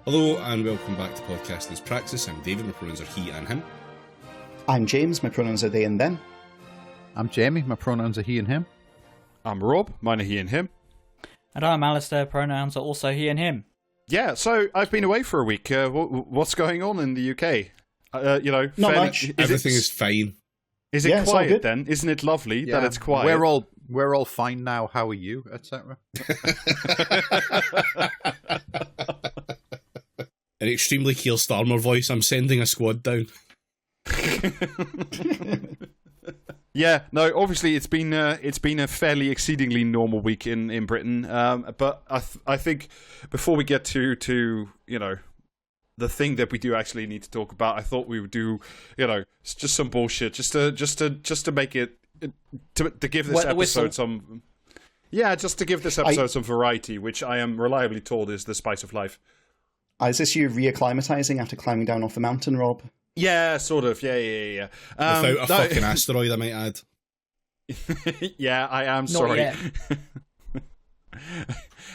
Hello and welcome back to Podcasting's Praxis. I'm David, my pronouns are he and him. I'm James, my pronouns are they and them. I'm Jamie, my pronouns are he and him. I'm Rob, mine are he and him. And I'm Alistair, pronouns are also he and him. Yeah, so I've been away for a week. What's going on in the UK? Not much. Everything is fine. Is it quiet then? Isn't it lovely that it's quiet? We're all fine now. How are you, etc. An extremely Keir Starmer voice. I'm sending a squad down. Yeah, no. Obviously, it's been a fairly exceedingly normal week in Britain. But I think before we get to the thing that we do actually need to talk about, I thought we would do just some bullshit just to make it to give this episode some. Yeah, just to give this episode some variety, which I am reliably told is the spice of life. Is this you reacclimatizing after climbing down off the mountain, Rob? Yeah, sort of. Yeah. Without a fucking asteroid, I might add. Yeah, I am Not sorry. yet.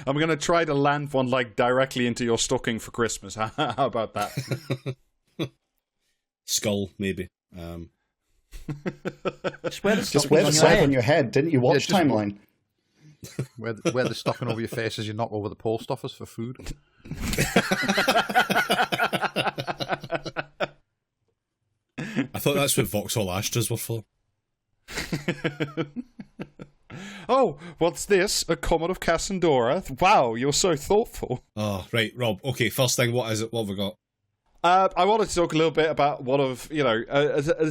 I'm going to try to land one directly into your stocking for Christmas. How about that? Skull, maybe. Just wear the sword on your head. Didn't you watch Timeline? Wear the stocking over your face as you knock over the post office for food. I thought that's what Vauxhall Astras were for. Oh, what's this? A comet of Cassandra? Wow, you're so thoughtful. Oh, right, Rob. Okay, first thing, what is it? What have we got? I wanted to talk a little bit about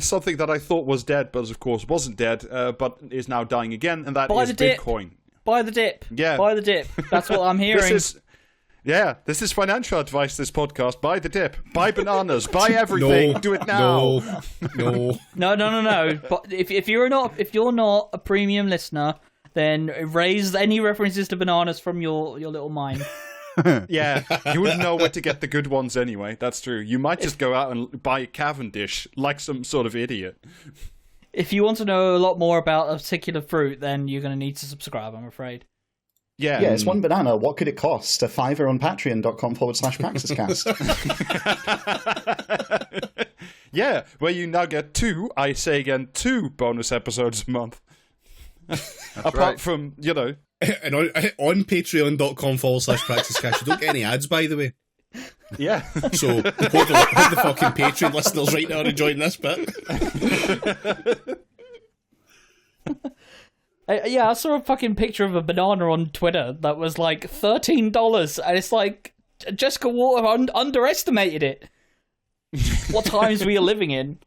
something that I thought was dead, but of course wasn't dead, but is now dying again, and that is Bitcoin. Buy the dip. Yeah. Buy the dip. That's what I'm hearing. This is financial advice, this podcast. Buy the dip. Buy bananas. Buy everything. No, do it now. No. But if you're not a premium listener, then erase any references to bananas from your little mind. Yeah, you wouldn't know where to get the good ones anyway. That's true. You might just go out and buy Cavendish like some sort of idiot. If you want to know a lot more about a particular fruit, then you're going to need to subscribe, I'm afraid. Yeah, it's one banana. What could it cost? A $5 on patreon.com/praxiscast. Yeah, where you now get two bonus episodes a month. Apart from, And on patreon.com/praxiscast, you don't get any ads, by the way. Yeah. So, hope the fucking Patreon listeners right now are enjoying this bit. I saw a fucking picture of a banana on Twitter that was like $13, and it's like, Jessica Water underestimated it. What times we are living in.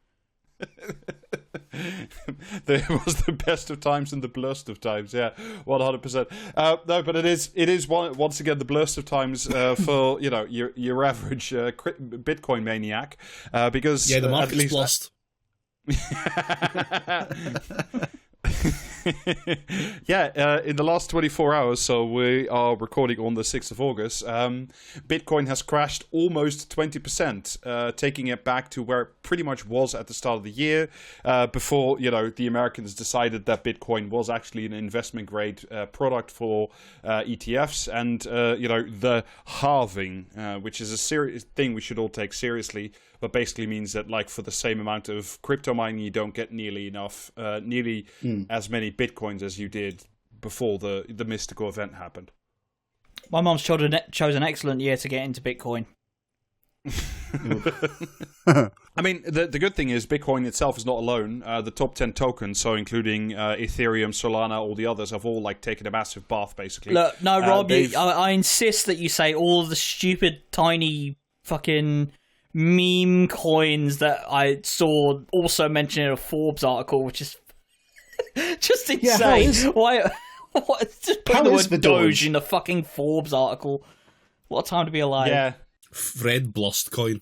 There was the best of times and the blurst of times. Yeah, 100%. No, but it is once again the blurst of times for your average Bitcoin maniac because the market's blurst. In the last 24 hours, so we are recording on the 6th of August, Bitcoin has crashed almost 20%, taking it back to where it pretty much was at the start of the year, before, the Americans decided that Bitcoin was actually an investment-grade product for ETFs, and, the halving, which is a serious thing we should all take seriously, but basically means that, for the same amount of crypto mining, you don't get nearly as many Bitcoins as you did before the mystical event happened. My mom's chose an excellent year to get into Bitcoin. I mean, the good thing is Bitcoin itself is not alone. The top 10 tokens, so including Ethereum, Solana, all the others, have all taken a massive bath, basically. Look, no, Rob, I insist that you say all the stupid, tiny, fucking meme coins that I saw also mentioned in a Forbes article, which is just insane. Why? Just put the word Doge in the fucking Forbes article. What a time to be alive. Yeah. Fred Blust coin.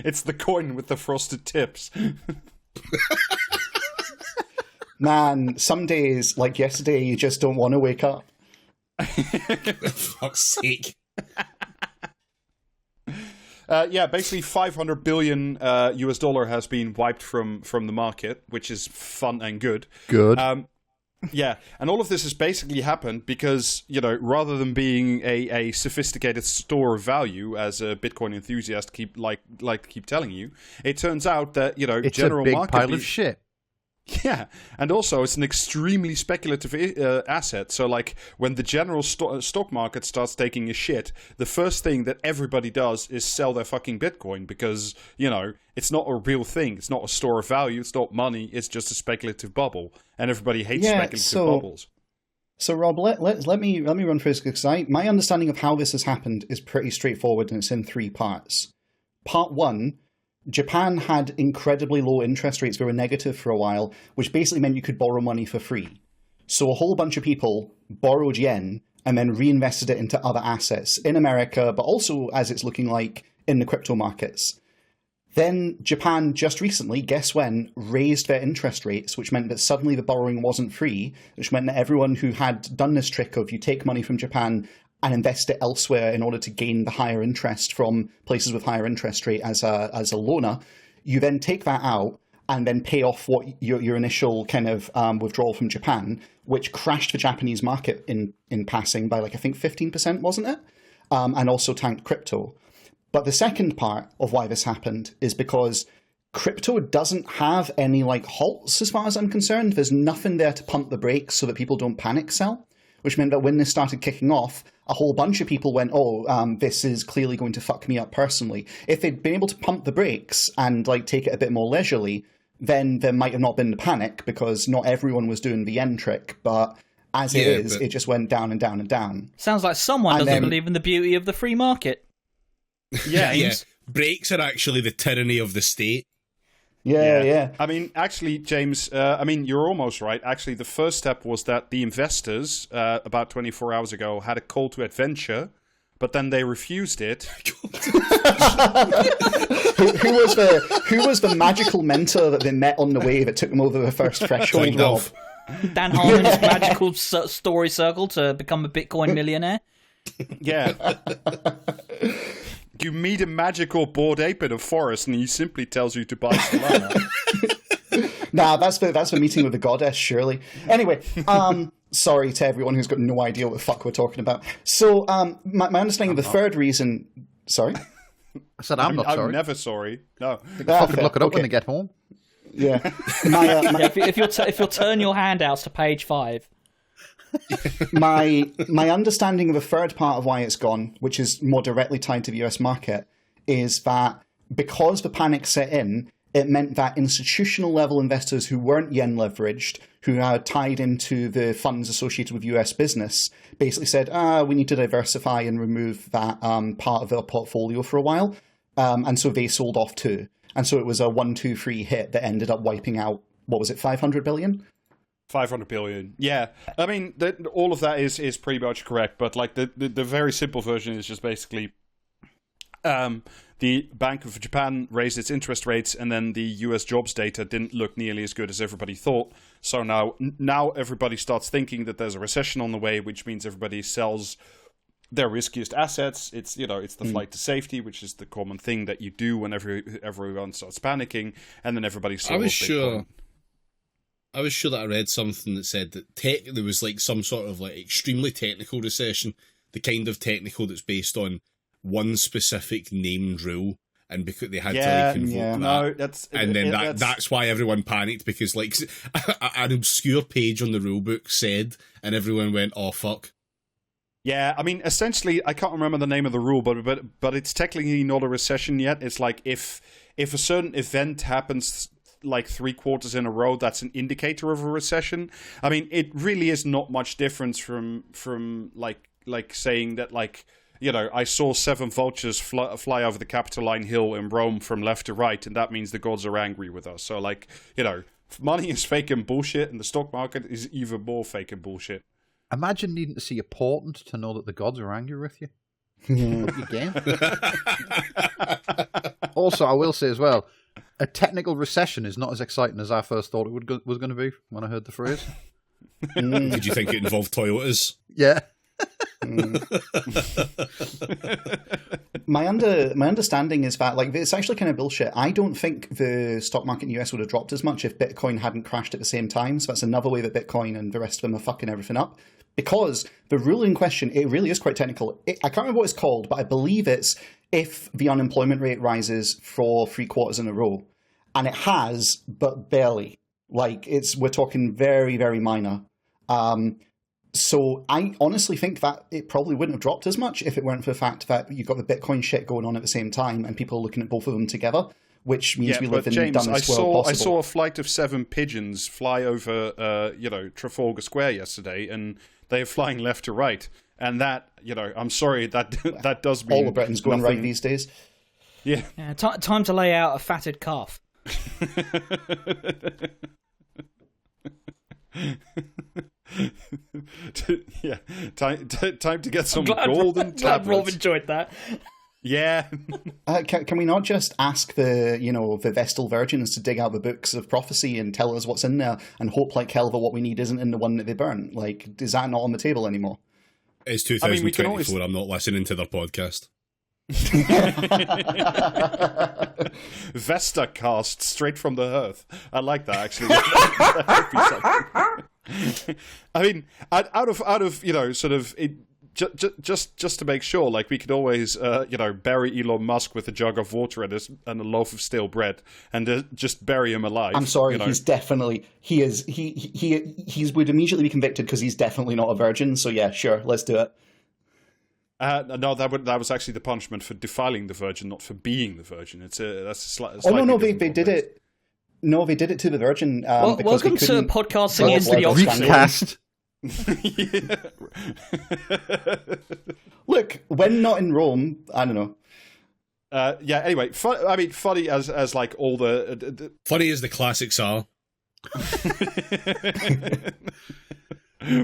It's the coin with the frosted tips. Man, some days, like yesterday, you just don't want to wake up. Fuck's sake. Basically 500 billion US dollar has been wiped from the market, which is fun and good. Good. Yeah, and all of this has basically happened because, rather than being a sophisticated store of value, as a Bitcoin enthusiast keep telling you, it turns out that, it's general a big market pile of shit. Yeah, and also it's an extremely speculative asset. So, like, when the general stock market starts taking a shit, the first thing that everybody does is sell their fucking Bitcoin because, it's not a real thing. It's not a store of value. It's not money. It's just a speculative bubble, and everybody hates speculative bubbles. So, Rob, let me run through this because my understanding of how this has happened is pretty straightforward, and it's in 3 parts. Part 1. Japan had incredibly low interest rates. They were negative for a while, which basically meant you could borrow money for free. So a whole bunch of people borrowed yen and then reinvested it into other assets in America, but also, as it's looking like, in the crypto markets. Then Japan just recently, guess when, raised their interest rates, which meant that suddenly the borrowing wasn't free, which meant that everyone who had done this trick of you take money from Japan and invest it elsewhere in order to gain the higher interest from places with higher interest rate as a loaner, you then take that out and then pay off what your initial kind of withdrawal from Japan, which crashed the Japanese market in passing by, like, I think 15%, wasn't it? And also tanked crypto. But the second part of why this happened is because crypto doesn't have any, like, halts as far as I'm concerned. There's nothing there to pump the brakes so that people don't panic sell, which meant that when this started kicking off, a whole bunch of people went, this is clearly going to fuck me up personally. If they'd been able to pump the brakes and, like, take it a bit more leisurely, then there might have not been the panic because not everyone was doing the yen trick. But as it just went down and down and down. Sounds like someone doesn't believe in the beauty of the free market. Yeah. Brakes are actually the tyranny of the state. Yeah. I mean, actually, James, you're almost right. Actually, the first step was that the investors, about 24 hours ago, had a call to adventure, but then they refused it. who was the magical mentor that they met on the way that took them over the first threshold, Rob? Dan Harmon's magical story circle to become a Bitcoin millionaire? Yeah. You meet a magical bored ape in a forest, and he simply tells you to buy Solana. Nah, that's the meeting with the goddess, surely. Anyway, sorry to everyone who's got no idea what the fuck we're talking about. So, my understanding of the third reason... Sorry? I said I'm not sorry. I'm never sorry. No. Fucking look it up when they get home. Yeah. If you'll turn your handouts to page 5. My understanding of the third part of why it's gone, which is more directly tied to the US market, is that because the panic set in, it meant that institutional level investors who weren't yen leveraged, who are tied into the funds associated with US business, basically said, we need to diversify and remove that part of their portfolio for a while. And so they sold off too. And so it was a 1-2-3 hit that ended up wiping out, what was it, 500 billion? 500 billion. Yeah. I mean, all of that is pretty much correct, but like the very simple version is just basically the Bank of Japan raised its interest rates, and then the US jobs data didn't look nearly as good as everybody thought. So now everybody starts thinking that there's a recession on the way, which means everybody sells their riskiest assets. It's the flight to safety, which is the common thing that you do whenever everyone starts panicking, and then everybody sells. I was sure that I read something that said that there was like some sort of like extremely technical recession, the kind of technical that's based on one specific named rule, and because they had to like invoke that. That's why everyone panicked, because like an obscure page on the rulebook said, and everyone went, "Oh fuck." Yeah, I mean, essentially, I can't remember the name of the rule, but it's technically not a recession yet. It's like if a certain event happens like 3 quarters in a row, that's an indicator of a recession. I mean, it really is not much difference from like saying that, like, I saw 7 vultures fly over the Capitoline Hill in Rome from left to right, and that means the gods are angry with us. So, like, money is fake and bullshit, and the stock market is even more fake and bullshit. Imagine needing to see a portent to know that the gods are angry with you. Your game. Also, I will say as well, a technical recession is not as exciting as I first thought it was going to be when I heard the phrase. Did you think it involved Toyotas? Yeah. My understanding is that like it's actually kind of bullshit. I don't think the stock market in the US would have dropped as much if Bitcoin hadn't crashed at the same time. So that's another way that Bitcoin and the rest of them are fucking everything up. Because the rule in question, it really is quite technical. I can't remember what it's called, but I believe it's if the unemployment rate rises for 3 quarters in a row. And it has, but barely. Like, we're talking very, very minor. So I honestly think that it probably wouldn't have dropped as much if it weren't for the fact that you've got the Bitcoin shit going on at the same time and people are looking at both of them together, which means we live in the dumbest world possible. I saw a flight of 7 pigeons fly over, Trafalgar Square yesterday, and they are flying left to right. And that, I'm sorry, that does mean all of Britain's going right these days. Yeah. Time to lay out a fatted calf. Yeah, time to get some golden tablets. Glad Rob enjoyed that. Yeah. Can we not just ask the Vestal Virgins to dig out the books of prophecy and tell us what's in there and hope like hell that what we need isn't in the one that they burn? Like, is that not on the table anymore? It's 2024. I'm not listening to their podcast. Vesta cast straight from the earth. I like that actually. I mean, out of sort of it, just to make sure, like we could always bury Elon Musk with a jug of water and a loaf of stale bread and just bury him alive. I'm sorry, he's definitely he would immediately be convicted because he's definitely not a virgin. So yeah, sure, let's do it. No, that was actually the punishment for defiling the virgin, not for being the virgin. That's a slightly they did it. No, they did it to the virgin. Because welcome to podcasting into the recast. Look, when not in Rome, I don't know. Anyway, funny as like all the funny as the classics are.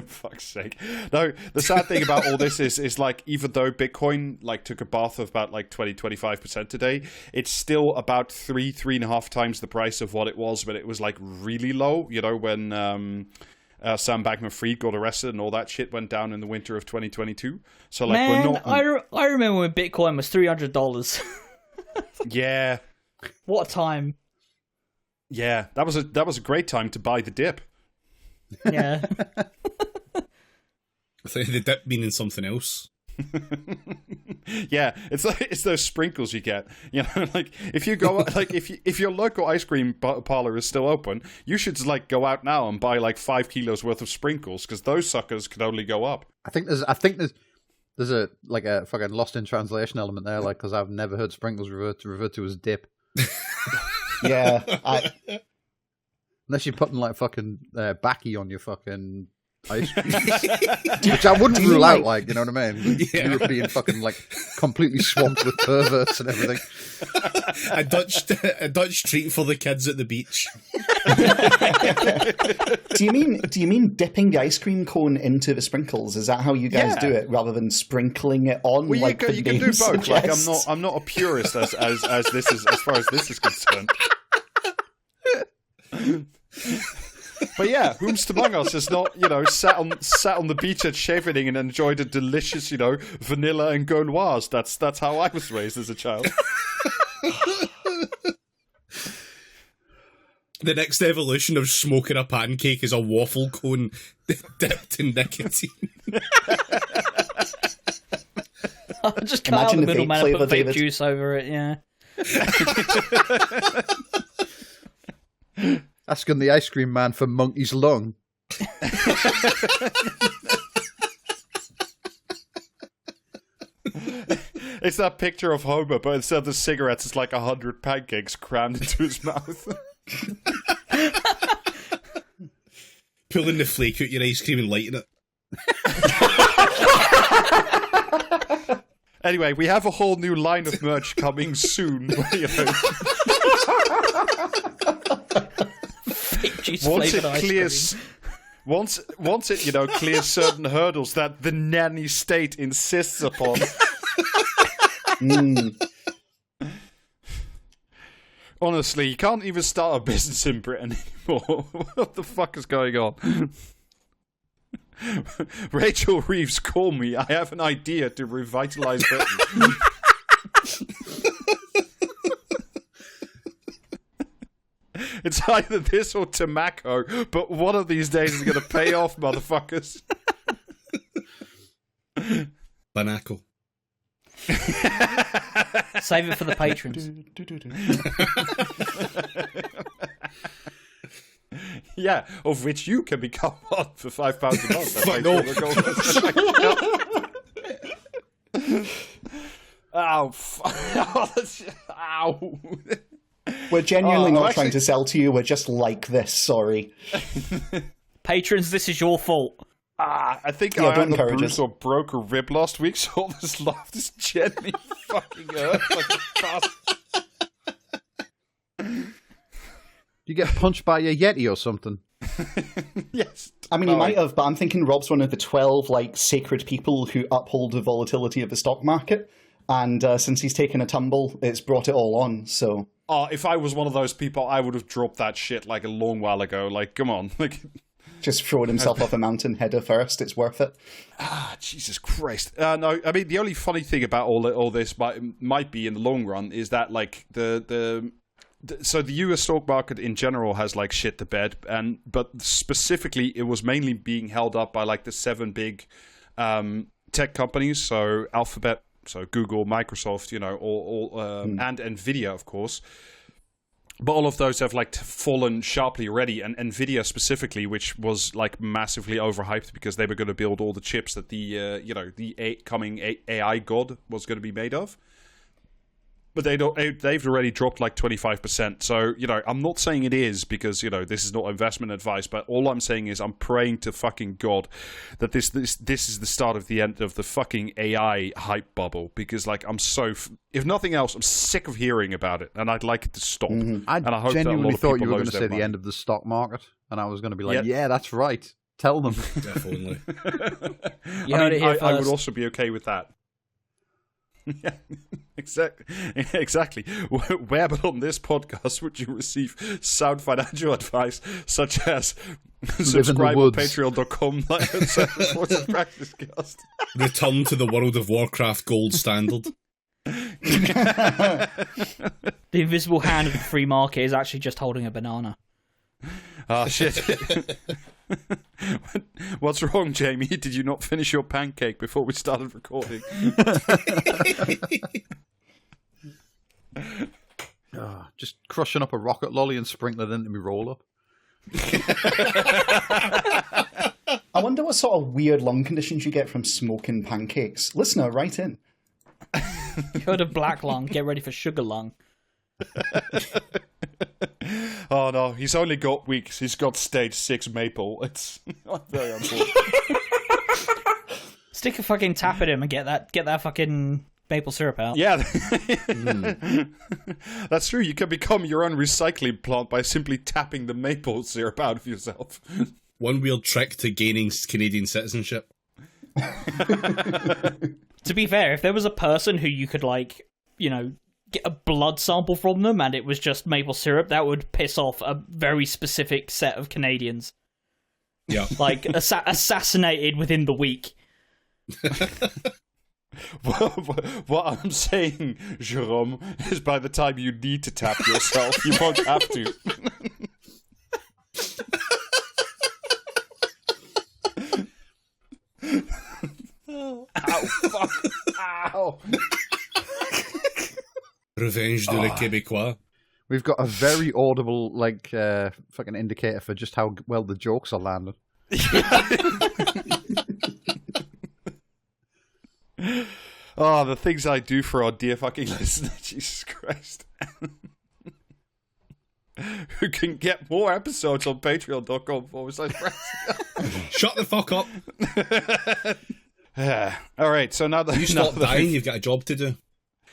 Fuck's sake. No, the sad thing about all this is like, even though Bitcoin like took a bath of about like 20-25% today, it's still about 3.5 times the price of what it was when it was like really low, when Sam Bankman-Fried got arrested and all that shit went down in the winter of 2022. So like, man, we're not I remember when Bitcoin was $300. Yeah. What a time. Yeah, that was a great time to buy the dip. Yeah. I think the dip meaning something else. Yeah, it's those sprinkles you get. Like if you go like if your local ice cream parlor is still open, you should like go out now and buy like 5 kilos worth of sprinkles because those suckers can only go up. I think there's a like a fucking lost in translation element there, like because I've never heard sprinkles referred to as dip. Yeah, unless you're putting like fucking backy on your fucking ice cream, which I wouldn't rule out. Like, you know what I mean? Yeah. Europe being fucking like completely swamped with perverts and everything. a Dutch treat for the kids at the beach. Do you mean dipping the ice cream cone into the sprinkles? Is that how you guys do it, rather than sprinkling it on? Well, like you can do both. Suggests? Like, I'm not a purist as this is as far as this is concerned. But yeah, whomst among us has not, sat on the beach at Chevening and enjoyed a delicious, vanilla and Gauloise. That's how I was raised as a child. The next evolution of smoking a pancake is a waffle cone dipped in nicotine. I'll just cut out the middleman and put vape juice over it, yeah. Asking the ice cream man for monkey's lung. It's that picture of Homer, but instead of the cigarettes, it's like 100 pancakes crammed into his mouth. Pulling the flake out your ice cream and lighting it. Anyway, we have a whole new line of merch coming soon. Once it clears certain hurdles that the nanny state insists upon. Honestly, you can't even start a business in Britain anymore. What the fuck is going on? Rachel Reeves, call me. I have an idea to revitalize Britain. It's either this or tobacco, but one of these days is going to pay off, motherfuckers. Banaco. Save it for the patrons. Yeah, of which you can become one for £5 a month. Ow. Ow. We're genuinely not actually trying to sell to you. We're just like this. Sorry. Patrons, this is your fault. I think Yeah, I don't had a encourage bruise us. or broke a rib last week, so all this love is gently fucking hurt like a bastard. You get punched by a Yeti or something. Yes. I mean, he might have, but I'm thinking Rob's one of the 12 sacred people who uphold the volatility of the stock market. And since he's taken a tumble, it's brought it all on. So, If I was one of those people, I would have dropped that shit like a long while ago. Like, come on. Like, just throwing himself off a mountain header first. It's worth it. Jesus Christ. No, I mean, the only funny thing about all this might be in the long run is that, like, so the US stock market in general has like shit the bed, but specifically it was mainly being held up by like the 7 big tech companies, so Alphabet, so Google, Microsoft, and Nvidia, of course. But all of those have like fallen sharply already, and Nvidia specifically, which was like massively overhyped because they were going to build all the chips that the coming AI god was going to be made of. But they've already dropped like 25%. So, I'm not saying it is because, this is not investment advice. But all I'm saying is I'm praying to fucking God that this is the start of the end of the fucking AI hype bubble. Because, like, if nothing else, I'm sick of hearing about it. And I'd like it to stop. I and I hope genuinely that a lot thought of you people were going lose to their say the money. end of the stock market. And I was going to be like, Yeah. yeah, that's right. Tell them. Definitely. You heard it here I would first. also be okay with that. Yeah, exactly. Where but on this podcast would you receive sound financial advice such as subscribe on woods. patreon.com practice cast. Return to the World of Warcraft gold standard. The invisible hand of the free market is actually just holding a banana. Ah, shit. What's wrong, Jamie? Did you not finish your pancake before we started recording? Just crushing up a rocket lolly and sprinkling it into my roll up. I wonder what sort of weird lung conditions you get from smoking pancakes. Listener, write in. You heard of black lung, get ready for sugar lung. Oh no, he's only got weeks. He's got stage 6 maple. It's very unfortunate. Stick a fucking tap at him and get that fucking maple syrup out. Yeah, that's true. You can become your own recycling plant by simply tapping the maple syrup out of yourself. One weird trick to gaining Canadian citizenship. To be fair, if there was a person who you could get a blood sample from them and it was just maple syrup, that would piss off a very specific set of Canadians. Yeah. Like, assassinated within the week. What I'm saying, Jerome, is by the time you need to tap yourself, you won't have to. Ow, fuck. Ow. Revenge de le Québécois. We've got a very audible, fucking indicator for just how well the jokes are landing. Oh, the things I do for our dear fucking listener, Jesus Christ. Who can get more episodes on patreon.com/. Shut the fuck up. All right, so now that You stop dying, you've got a job to do.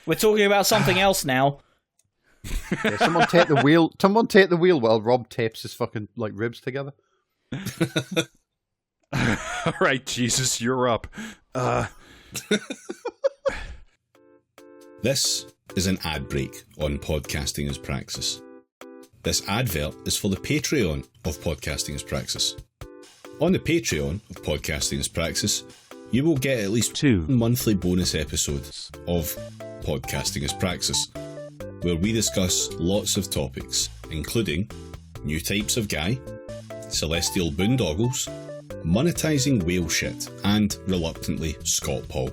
We're talking about something else now. Yeah, someone take the wheel. Someone take the wheel while Rob tapes his fucking ribs together. All right, Jesus, you're up. This is an ad break on Podcasting as Praxis. This advert is for the Patreon of Podcasting as Praxis. On the Patreon of Podcasting as Praxis, you will get at least 2 monthly bonus episodes of Podcasting as Praxis, where we discuss lots of topics, including new types of guy, celestial boondoggles, monetising whale shit, and, reluctantly, Scott Paul.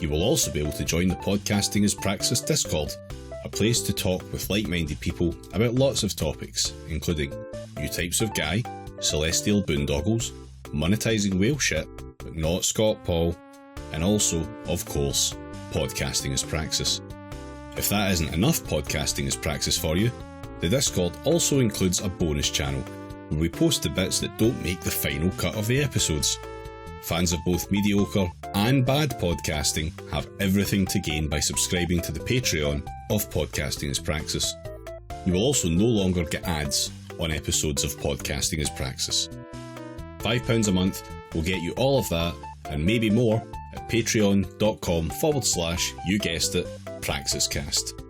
You will also be able to join the Podcasting as Praxis Discord, a place to talk with like-minded people about lots of topics, including new types of guy, celestial boondoggles, monetising whale shit, but not Scott Paul, and also, of course, Podcasting as Praxis. If that isn't enough Podcasting as Praxis for you, the Discord also includes a bonus channel where we post the bits that don't make the final cut of the episodes. Fans of both mediocre and bad podcasting have everything to gain by subscribing to the Patreon of Podcasting as Praxis. You will also no longer get ads on episodes of Podcasting as Praxis. £5 a month will get you all of that and maybe more at patreon.com/you guessed it, Praxiscast.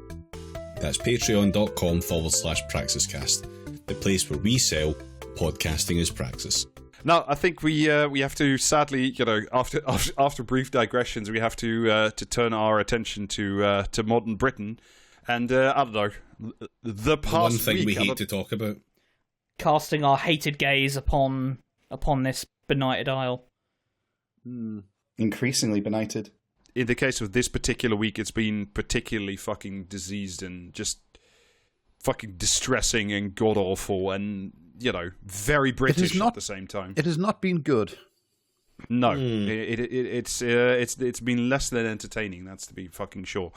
That's patreon.com/Praxiscast, the place where we sell Podcasting as Praxis. Now, I think we have to, sadly, after brief digressions, we have to turn our attention to modern Britain, and I don't know, the past one thing week, we hate to talk about. Casting our hated gaze upon this benighted isle. Increasingly benighted. In the case of this particular week, it's been particularly fucking diseased and just fucking distressing and god-awful and, very British at the same time. It has not been good. No, it's been less than entertaining. That's to be fucking sure.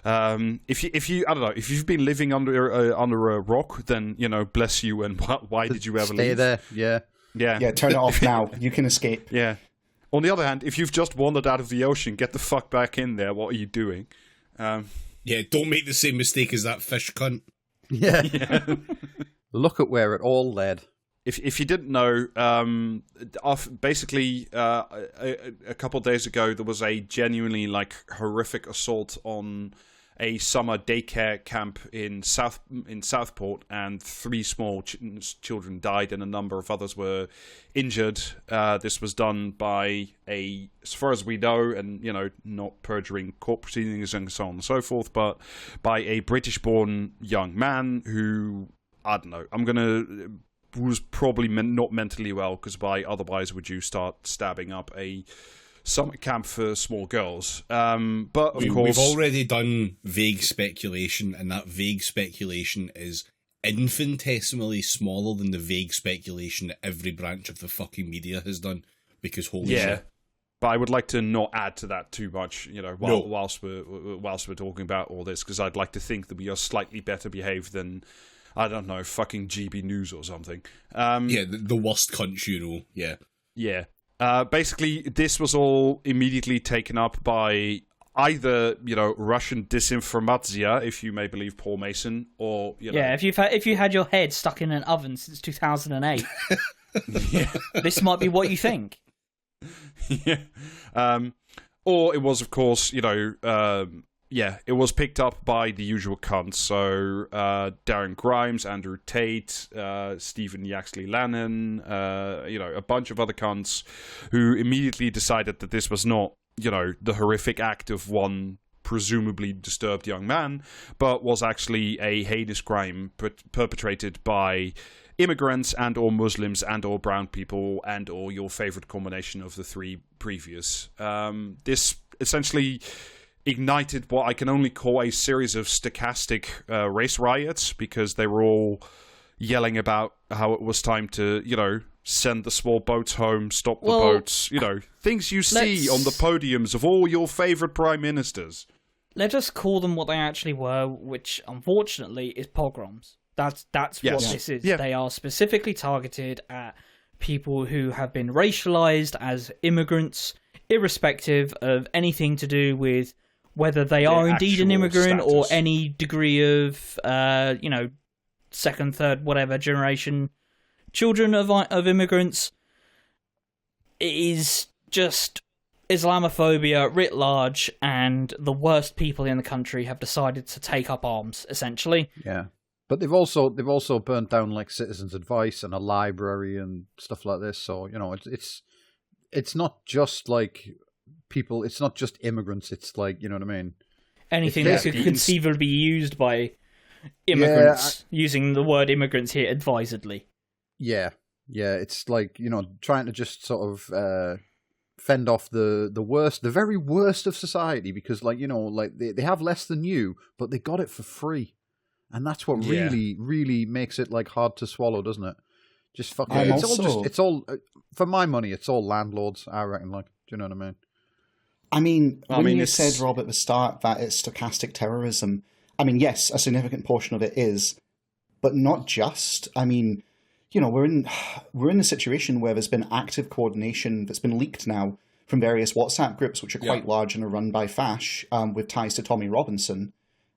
If you've been living under a rock, then bless you. And why did you ever stay leave? there? Yeah. Turn it off now. You can escape. Yeah. On the other hand, if you've just wandered out of the ocean, get the fuck back in there. What are you doing? Yeah, don't make the same mistake as that fish cunt. Yeah. Look at where it all led. If you didn't know, basically a couple of days ago there was a genuinely horrific assault on a summer daycare camp in Southport, and 3 small children died and a number of others were injured. This was done by as far as we know, and not perjuring court proceedings and so on and so forth, but by a British-born young man who, I don't know, was probably not mentally well, because why otherwise would you start stabbing up a summer camp for small girls? But of course, we've already done vague speculation, and that vague speculation is infinitesimally smaller than the vague speculation that every branch of the fucking media has done. Because holy shit. But I would like to not add to that too much, whilst we're talking about all this, because I'd like to think that we are slightly better behaved than, I don't know, fucking GB News or something. The worst cunt, yeah. Yeah. Basically, this was all immediately taken up by either, Russian disinformatia, if you may believe Paul Mason, or, Yeah, if you had your head stuck in an oven since 2008, this might be what you think. Yeah. Or it was, of course, it was picked up by the usual cunts. So Darren Grimes, Andrew Tate, Stephen Yaxley Lannan, a bunch of other cunts who immediately decided that this was not, the horrific act of one presumably disturbed young man, but was actually a heinous crime perpetrated by immigrants and or Muslims and or brown people and or your favorite combination of the 3 previous. This essentially ignited what I can only call a series of stochastic race riots, because they were all yelling about how it was time to, send the small boats home, stop the boats, things you see on the podiums of all your favourite prime ministers. Let us call them what they actually were, which unfortunately is pogroms. That's what this is. Yeah. They are specifically targeted at people who have been racialized as immigrants, irrespective of anything to do with whether they are indeed an immigrant or any degree of, second, third, whatever generation children of immigrants. It is just Islamophobia writ large, and the worst people in the country have decided to take up arms, essentially. Yeah. But they've also burnt down like Citizens Advice and a library and stuff like this. So it's not just like people. It's not just immigrants. It's like, you know what I mean. Anything that could conceivably be used by immigrants, using the word immigrants here advisedly. Yeah. It's like, trying to just sort of fend off the worst, the very worst of society, because like they have less than you, but they got it for free. And that's what really, really makes it like hard to swallow, doesn't it? Just fucking. It's all for my money. It's all landlords, I reckon. Like, do you know what I mean? When you said, Rob, at the start that it's stochastic terrorism, I mean, yes, a significant portion of it is, but not just. I mean, we're in a situation where there's been active coordination that's been leaked now from various WhatsApp groups, which are quite large and are run by Fash, with ties to Tommy Robinson,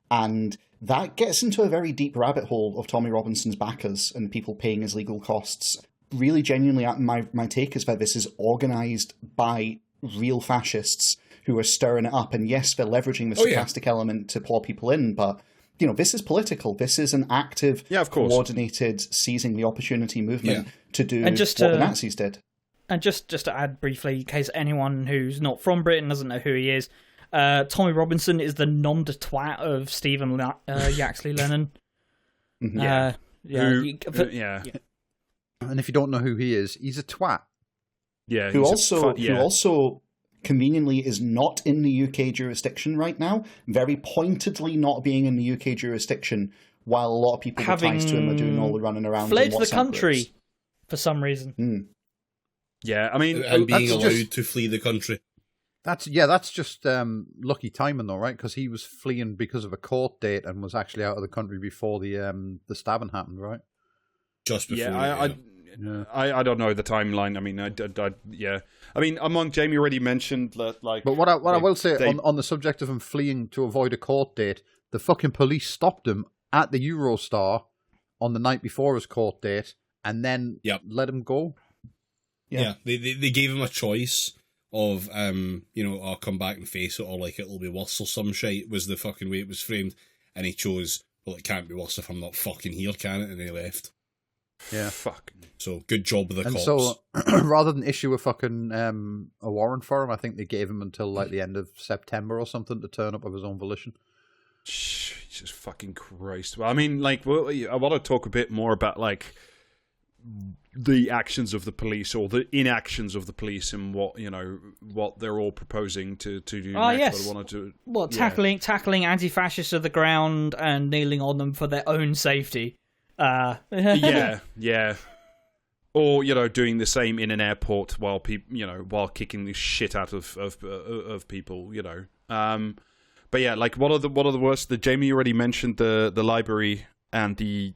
and that gets into a very deep rabbit hole of Tommy Robinson's backers and people paying his legal costs. Really, genuinely, my take is that this is organised by real fascists who are stirring it up. And yes, they're leveraging the stochastic element to pour people in, but this is political. This is an active, coordinated, seizing the opportunity movement to do what the Nazis did. And just to add briefly, in case anyone who's not from Britain doesn't know who he is, Tommy Robinson is the nom de twat of Stephen Yaxley Lennon. And if you don't know who he is, he's a twat. Yeah, who also conveniently is not in the UK jurisdiction right now. Very pointedly not being in the UK jurisdiction, while a lot of people with ties to him are doing all the running around. Fled the country for some reason. Yeah, I mean, and being allowed to flee the country. That's just lucky timing, though, right? Because he was fleeing because of a court date and was actually out of the country before the stabbing happened, right? Just before. I don't know the timeline. I mean, I mean, among Jamie already mentioned like. But what I will say on the subject of him fleeing to avoid a court date, the fucking police stopped him at the Eurostar on the night before his court date, and then let him go. Yeah, they gave him a choice of I'll come back and face it, or like it'll be worse or some shite, was the fucking way it was framed, and he chose, well, it can't be worse if I'm not fucking here, can it? And he left. Yeah, fuck. So good job with the cops. So rather than issue a fucking a warrant for him, I think they gave him until like the end of September or something to turn up of his own volition. Jesus fucking Christ! Well, I mean, like, I want to talk a bit more about like the actions of the police or the inactions of the police and what they're all proposing to do next. Yes. Tackling anti-fascists to the ground and kneeling on them for their own safety. Yeah. Or doing the same in an airport while while kicking the shit out of people. But yeah, like one of the worst. The Jamie already mentioned the library and the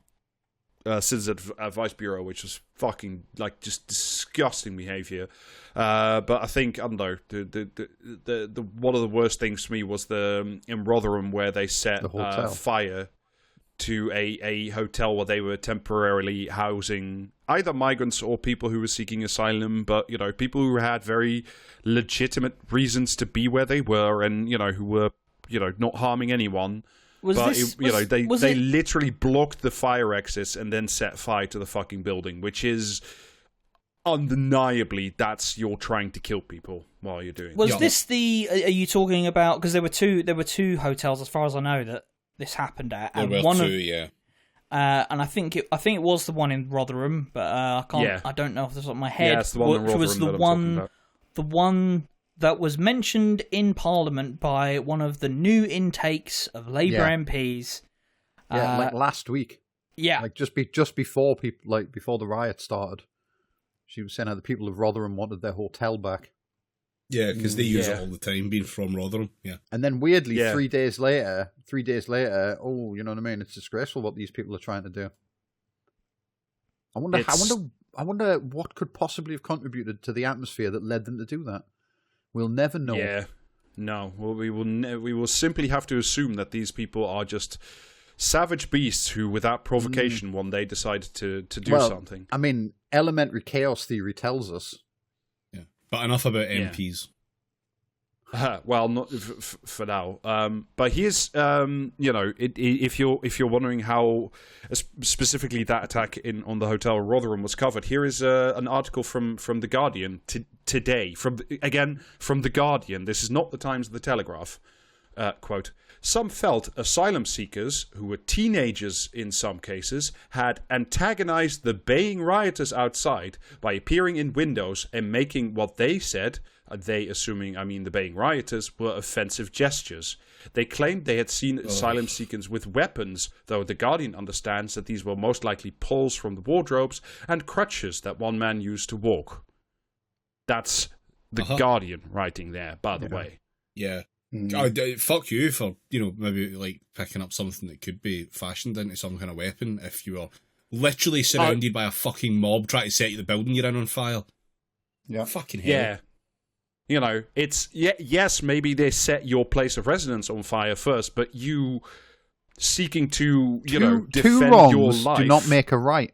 Citizens Advice Bureau, which was fucking like just disgusting behavior. But I think, I don't know, the one of the worst things for me was in Rotherham, where they set fire to a hotel where they were temporarily housing either migrants or people who were seeking asylum, but people who had very legitimate reasons to be where they were, and who were not harming anyone. They literally blocked the fire exits and then set fire to the fucking building, which is undeniably you're trying to kill people while you're doing. Was this the? Are you talking about? Because there were two hotels, as far as I know, that this happened at. And there were two, and I think it was the one in Rotherham, but I can't. Yeah. I don't know off the top of my head. Yeah, it's the one in Rotherham. Was the one that was mentioned in Parliament by one of the new intakes of Labour MPs. Yeah, like last week. Yeah, like just before before the riot started. She was saying how the people of Rotherham wanted their hotel back. Yeah, because they use it all the time, being from Rotherham. Yeah, and then weirdly, 3 days later, oh, you know what I mean? It's disgraceful what these people are trying to do. I wonder what could possibly have contributed to the atmosphere that led them to do that. We'll never know. Yeah, no. Well, we will simply have to assume that these people are just savage beasts who, without provocation, one day decided to do something. I mean, elementary chaos theory tells us. Yeah, but enough about MPs. Well, not for now. But here's, if you're wondering how specifically that attack on the hotel Rotherham was covered, here is an article from the Guardian today. From the Guardian. This is not the Times of the Telegraph. Quote: Some felt asylum seekers, who were teenagers in some cases, had antagonized the baying rioters outside by appearing in windows and making what they said, they assuming I mean the baying rioters, were offensive gestures. They claimed they had seen asylum seekers with weapons, though the Guardian understands that these were most likely poles from the wardrobes and crutches that one man used to walk. That's the Guardian writing there, by the way. Yeah. Fuck you for, maybe like picking up something that could be fashioned into some kind of weapon if you are literally surrounded by a fucking mob trying to set the building you're in on fire. Yeah. Fucking hell. Yeah. It's yes, maybe they set your place of residence on fire first, but you seeking to, defend two wrongs your life. Do not make a right.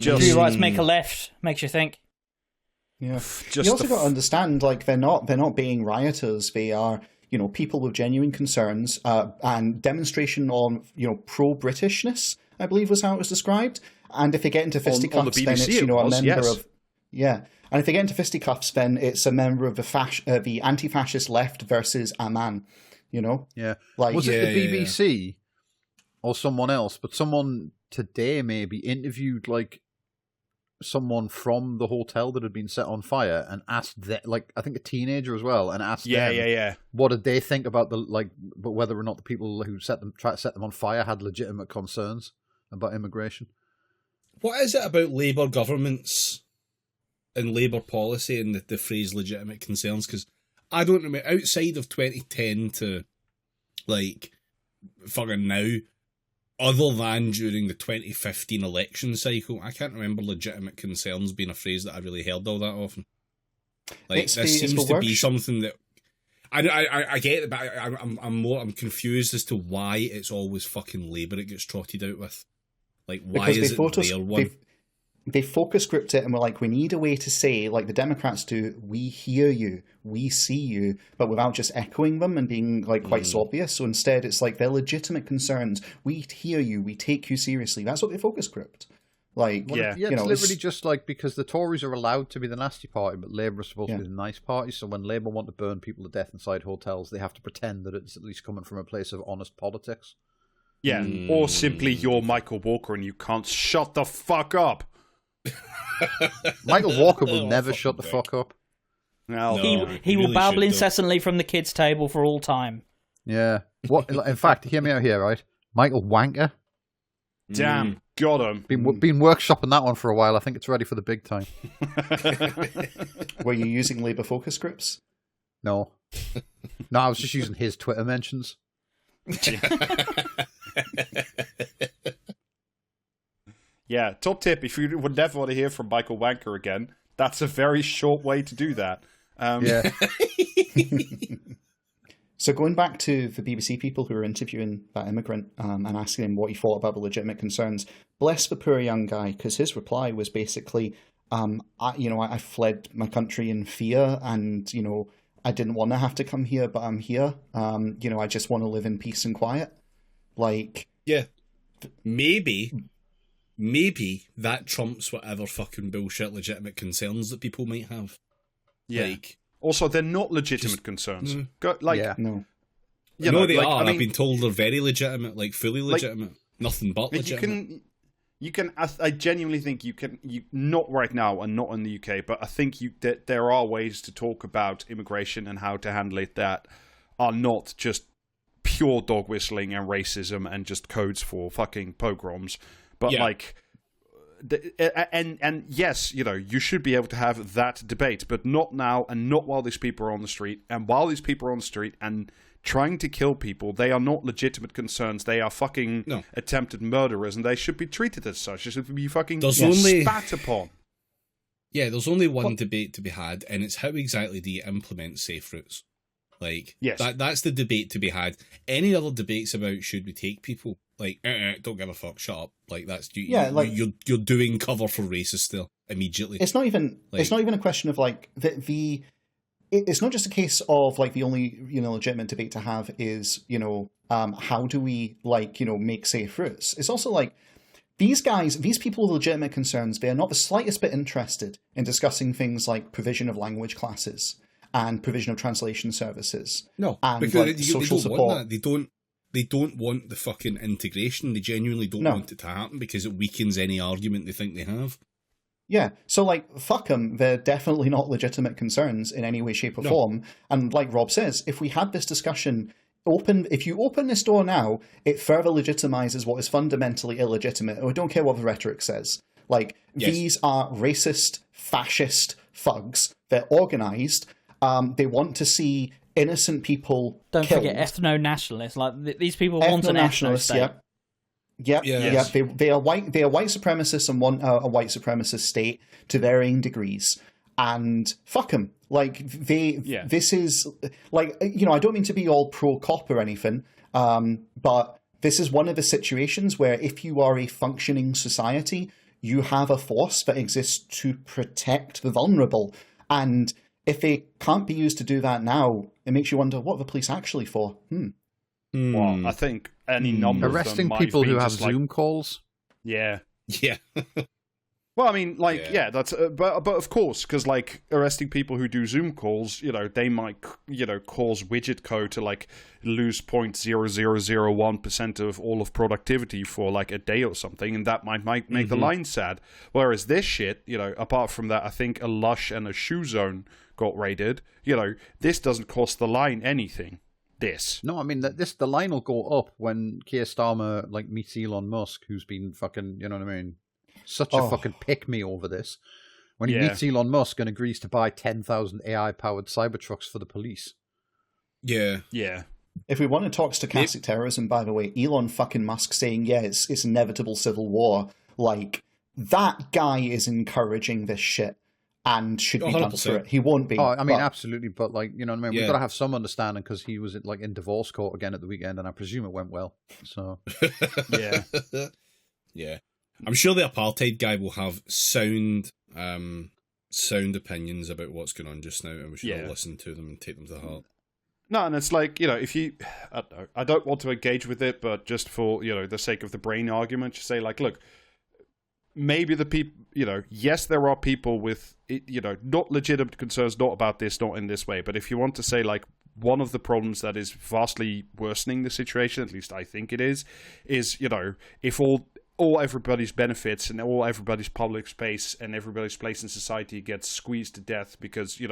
Two rights make a left, makes you think. Yeah. You also got to understand, like, they're not being rioters. They are, people with genuine concerns, and demonstration on, pro-Britishness, I believe was how it was described. And if they get into fisticuffs, then it's, a member of... Yeah. And if they get into fisticuffs, then it's a member of the anti-fascist left versus a man, Yeah. Like, was it the BBC or someone else? But someone today maybe interviewed, like, someone from the hotel that had been set on fire and asked them, like, I think a teenager as well, and asked them what did they think about but whether or not the people who tried to set them on fire had legitimate concerns about immigration. What is it about Labour governments and Labour policy and the phrase legitimate concerns? Because I don't remember, outside of 2010 to, like, fucking now, other than during the 2015 election cycle, I can't remember legitimate concerns being a phrase that I really heard all that often. Like, this seems to be something that I get it, but I'm confused as to why it's always fucking Labour it gets trotted out with. Like, why is it their one? They focus grouped it and were like, we need a way to say, like the Democrats do, we hear you, we see you, but without just echoing them and being like quite so obvious. So instead it's like they're legitimate concerns. We hear you, we take you seriously. That's what they focus grouped. Like, it's literally just like, because the Tories are allowed to be the nasty party, but Labour is supposed to be the nice party. So when Labour want to burn people to death inside hotels, they have to pretend that it's at least coming from a place of honest politics. Yeah, or simply you're Michael Walker and you can't shut the fuck up. Michael Walker will never shut the fuck up. No, he will babble incessantly from the kids' table for all time. Yeah. What? In fact, hear me out here, right? Michael Wanker. Damn, got him. Been workshopping that one for a while. I think it's ready for the big time. Were you using Labour focus groups? No. No, I was just using his Twitter mentions. Yeah, top tip, if you would never want to hear from Michael Wanker again, that's a very short way to do that. Yeah. So going back to the BBC people who were interviewing that immigrant and asking him what he thought about the legitimate concerns, bless the poor young guy, because his reply was basically, I fled my country in fear and, I didn't want to have to come here, but I'm here. I just want to live in peace and quiet. Like... Yeah. Maybe that trumps whatever fucking bullshit legitimate concerns that people might have. Yeah. Like, also, they're not legitimate concerns. No. They are. I've been told they're very legitimate, like fully legitimate. Nothing but legitimate. I genuinely think you not right now and not in the UK, but I think that there are ways to talk about immigration and how to handle it that are not just pure dog whistling and racism and just codes for fucking pogroms. But and yes, you should be able to have that debate, but not now and not while these people are on the street. And while these people are on the street and trying to kill people, they are not legitimate concerns. They are fucking attempted murderers, and they should be treated as such. They should be fucking spat upon. Yeah, there's only one debate to be had, and it's how exactly do you implement safe routes? Like, that's the debate to be had. Any other debates about should we take people? Like, don't give a fuck, shut up. Like, that's you're doing cover for racists still immediately. It's not even a question of like the it's not just a case of like the only legitimate debate to have is how do we make safe routes. It's also like these people with legitimate concerns, they are not the slightest bit interested in discussing things like provision of language classes and provision of translation services. No, and because social they don't support. Want that. They don't want the fucking integration. They genuinely don't want it to happen because it weakens any argument they think they have. Yeah, so fuck them. They're definitely not legitimate concerns in any way, shape, or form. And like Rob says, if we had this discussion if you open this door now, it further legitimizes what is fundamentally illegitimate. I don't care what the rhetoric says. These are racist, fascist thugs. They're organized. They want to see innocent people Don't killed. forget ethno-nationalists. These people want an ethno-state. Yep. They are white supremacists and want a white supremacist state to varying degrees. And fuck them. This is I don't mean to be all pro cop or anything, but this is one of the situations where if you are a functioning society, you have a force that exists to protect the vulnerable. And if they can't be used to do that now, it makes you wonder, what are the police actually for? Well, I think any number of them arresting might people have who been have just Zoom calls. Yeah. Yeah. Well, I mean, that's but of course, because arresting people who do Zoom calls, they might cause widget code to lose 0.0001% of all of productivity for a day or something, and that might make the line sad. Whereas this shit, apart from that, I think a Lush and a Shoe Zone got raided. This doesn't cost the line anything. No, I mean the line will go up when Keir Starmer meets Elon Musk, who's been fucking, you know what I mean, such a fucking pick me over this. When he meets Elon Musk and agrees to buy 10,000 AI powered Cybertrucks for the police. Yeah. If we want to talk stochastic terrorism, by the way, Elon fucking Musk saying it's inevitable civil war, that guy is encouraging this shit. And should be done for it. He won't be. Oh, I mean, absolutely. But you know what I mean. We've got to have some understanding because he was in divorce court again at the weekend, and I presume it went well. So yeah. I'm sure the apartheid guy will have sound opinions about what's going on just now, and we should all listen to them and take them to heart. No, and it's if you, I don't know, I don't want to engage with it, but just for the sake of the brain argument, just say look. Maybe the people, yes, there are people with, not legitimate concerns, not about this, not in this way. But if you want to say, one of the problems that is vastly worsening the situation, at least I think it is if all everybody's benefits and all everybody's public space and everybody's place in society gets squeezed to death because,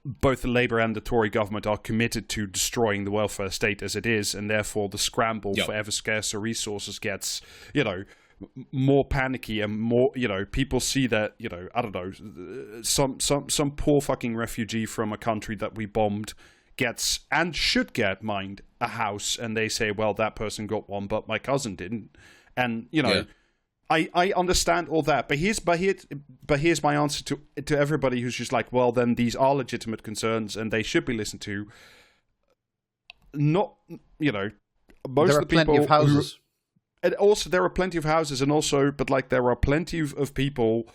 both the Labour and the Tory government are committed to destroying the welfare state as it is, and therefore the scramble for ever scarcer resources gets, more panicky and more, people see that, I don't know, some poor fucking refugee from a country that we bombed gets and should get, mind, a house, and they say, well, that person got one, but my cousin didn't. And, I understand all that, but here's my answer to everybody who's just well, then these are legitimate concerns and they should be listened to. Not, most of the people of houses. And also, there are plenty of houses, and also, but there are plenty of people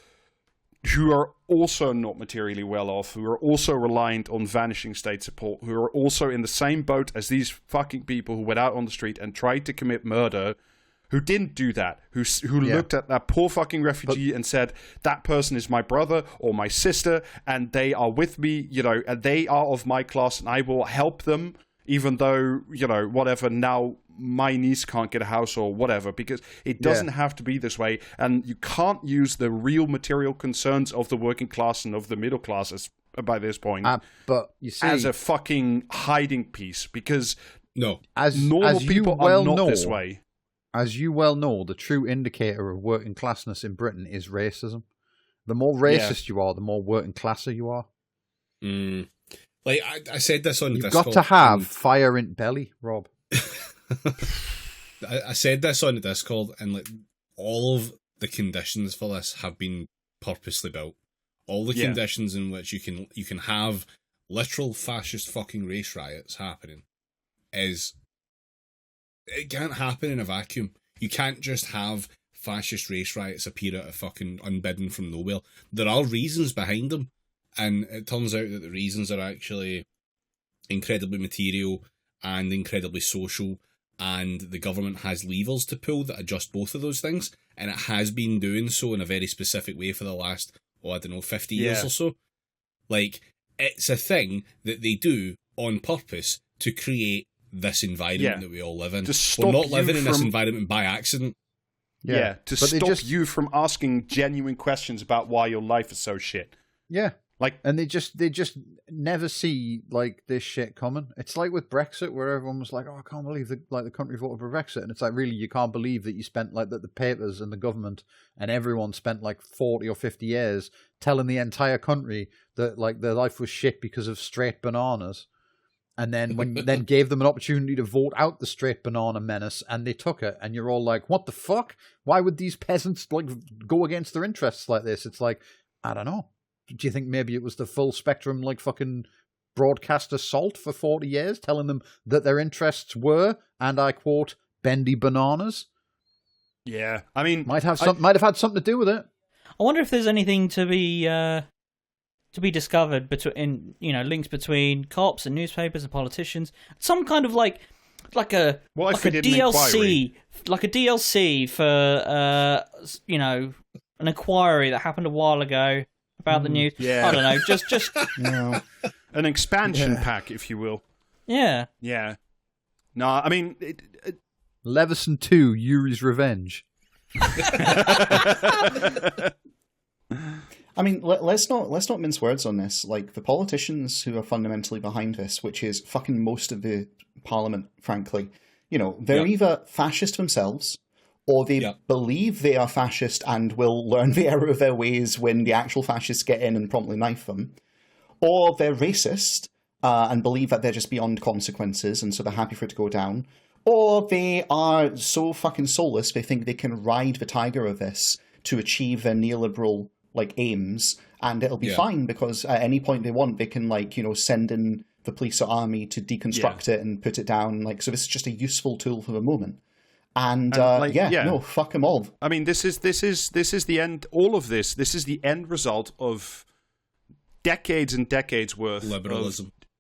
who are also not materially well off, who are also reliant on vanishing state support, who are also in the same boat as these fucking people who went out on the street and tried to commit murder, who didn't do that, who looked at that poor fucking refugee and said, that person is my brother or my sister, and they are with me, and they are of my class, and I will help them, even though, whatever, now my niece can't get a house or whatever, because it doesn't have to be this way, and you can't use the real material concerns of the working class and of the middle classes by this point but you see, as a fucking hiding piece, because as people are not this way. As you well know, the true indicator of working classness in Britain is racism. The more racist you are, the more working classer you are. I said this on You've Discord. You've got to have fire in belly, Rob. I said this on the Discord, and all of the conditions for this have been purposely built. All the conditions in which you can have literal fascist fucking race riots happening it can't happen in a vacuum. You can't just have fascist race riots appear at a fucking unbidden from nowhere. There are reasons behind them. And it turns out that the reasons are actually incredibly material and incredibly social, and the government has levers to pull that adjust both of those things, and it has been doing so in a very specific way for the last, 50 years or so. Like, it's a thing that they do on purpose to create this environment that we all live in. We're not living in this environment by accident. Yeah, to stop you from asking genuine questions about why your life is so shit. Yeah. Like, and they just never see like this shit coming. It's like with Brexit, where everyone was like, "Oh, I can't believe the country voted for Brexit," and it's like, really, you can't believe that you spent like that the papers and the government and everyone spent like 40 or 50 years telling the entire country that like their life was shit because of straight bananas, and then then gave them an opportunity to vote out the straight banana menace, and they took it, and you're all like, "What the fuck? Why would these peasants like go against their interests like this?" It's like, I don't know. Do you think maybe it was the full spectrum, like fucking broadcast assault for 40 years, telling them that their interests were, and I quote, bendy bananas? Yeah, I mean, might have had something to do with it. I wonder if there's anything to be discovered between, links between cops and newspapers and politicians. Some kind of like a DLC, like a DLC for an inquiry that happened a while ago about the news. Yeah. I don't know, just an expansion pack, if you will. Yeah. Yeah. No, I mean, Leveson 2: Yuri's Revenge. I mean, let's not mince words on this. Like, the politicians who are fundamentally behind this, which is fucking most of the parliament, frankly, they're either fascist themselves, or they believe they are fascist and will learn the error of their ways when the actual fascists get in and promptly knife them. Or they're racist and believe that they're just beyond consequences, and so they're happy for it to go down. Or they are so fucking soulless, they think they can ride the tiger of this to achieve their neoliberal aims, and it'll be fine, because at any point they want, they can send in the police or army to deconstruct it and put it down. So this is just a useful tool for the moment. And fuck them all. I mean, this is the end. All of this is the end result of decades and decades worth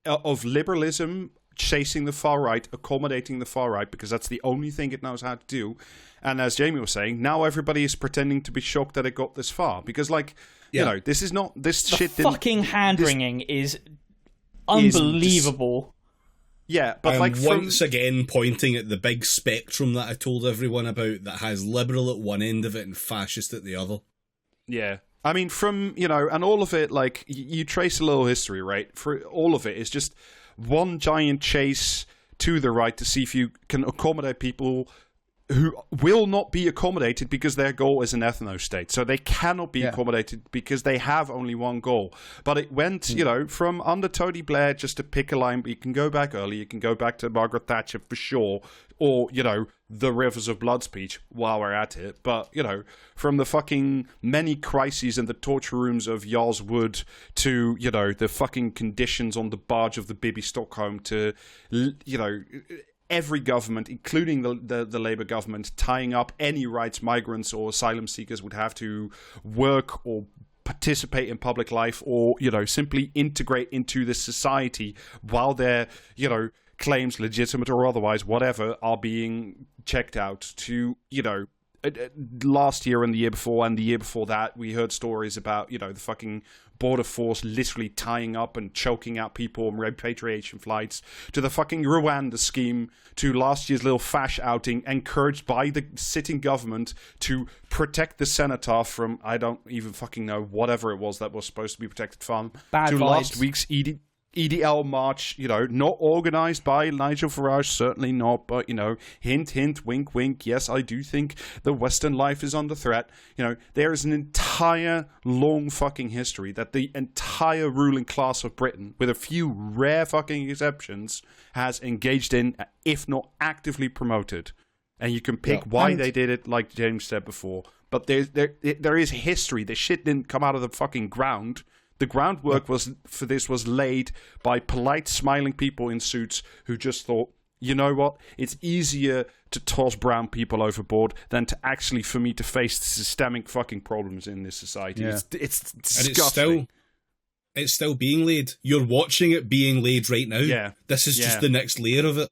of liberalism chasing the far right, accommodating the far right, because that's the only thing it knows how to do. And as Jamie was saying, now everybody is pretending to be shocked that it got this far, because this is not this the shit. Fucking hand wringing is unbelievable. Yeah, but once again pointing at the big spectrum that I told everyone about, that has liberal at one end of it and fascist at the other. Yeah. I mean, and all of it, you trace a little history, right? For all of it is just one giant chase to the right to see if you can accommodate people who will not be accommodated because their goal is an ethno-state. So they cannot be accommodated because they have only one goal. But it went, from under Tony Blair, just to pick a line, but you can go back early, you can go back to Margaret Thatcher for sure, or, the Rivers of Blood speech while we're at it. But, from the fucking many crises in the torture rooms of Jarl's Wood to, the fucking conditions on the barge of the Bibi Stockholm to, every government, including the Labour government, tying up any rights migrants or asylum seekers would have to work or participate in public life, or, simply integrate into the society while their, claims, legitimate or otherwise, whatever, are being checked out. To, last year and the year before and the year before that, we heard stories about, the fucking border force literally tying up and choking out people on repatriation flights, to the fucking Rwanda scheme, to last year's little fash outing encouraged by the sitting government to protect the cenotaph from, I don't even fucking know, whatever it was that was supposed to be protected from, Bad to vibes. Last week's EDL march, not organised by Nigel Farage, certainly not, but, hint, hint, wink, wink, yes, I do think the Western life is under threat. There is an entire long fucking history that the entire ruling class of Britain, with a few rare fucking exceptions, has engaged in, if not actively promoted. And you can pick why they did it, like James said before. But there is history. The shit didn't come out of the fucking ground. The groundwork was laid by polite, smiling people in suits who just thought, you know what? It's easier to toss brown people overboard than for me to face the systemic fucking problems in this society. Yeah. It's disgusting. It's still being laid. You're watching it being laid right now. Yeah. This is just the next layer of it.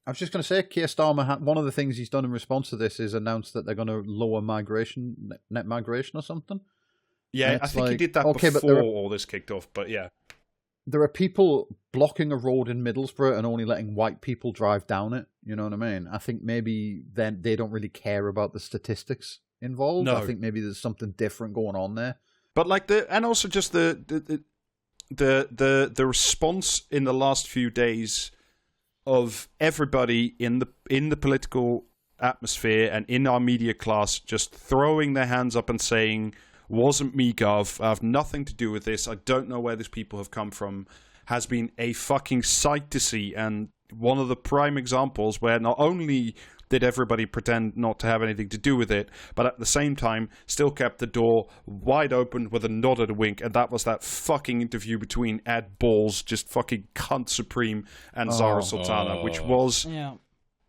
I was just going to say, Keir Starmer, one of the things he's done in response to this is announced that they're going to lower net migration or something. Yeah, I think he did that before all this kicked off, but yeah. There are people blocking a road in Middlesbrough and only letting white people drive down it. You know what I mean? I think maybe then they don't really care about the statistics involved. No. I think maybe there's something different going on there. But like and also just the response in the last few days of everybody in the political atmosphere and in our media class just throwing their hands up and saying, wasn't me, Gov. I have nothing to do with this. I don't know where these people have come from. Has been a fucking sight to see. And one of the prime examples where not only did everybody pretend not to have anything to do with it, but at the same time still kept the door wide open with a nod and a wink. And that was that fucking interview between Ed Balls, just fucking cunt supreme, and Zara Sultana, which was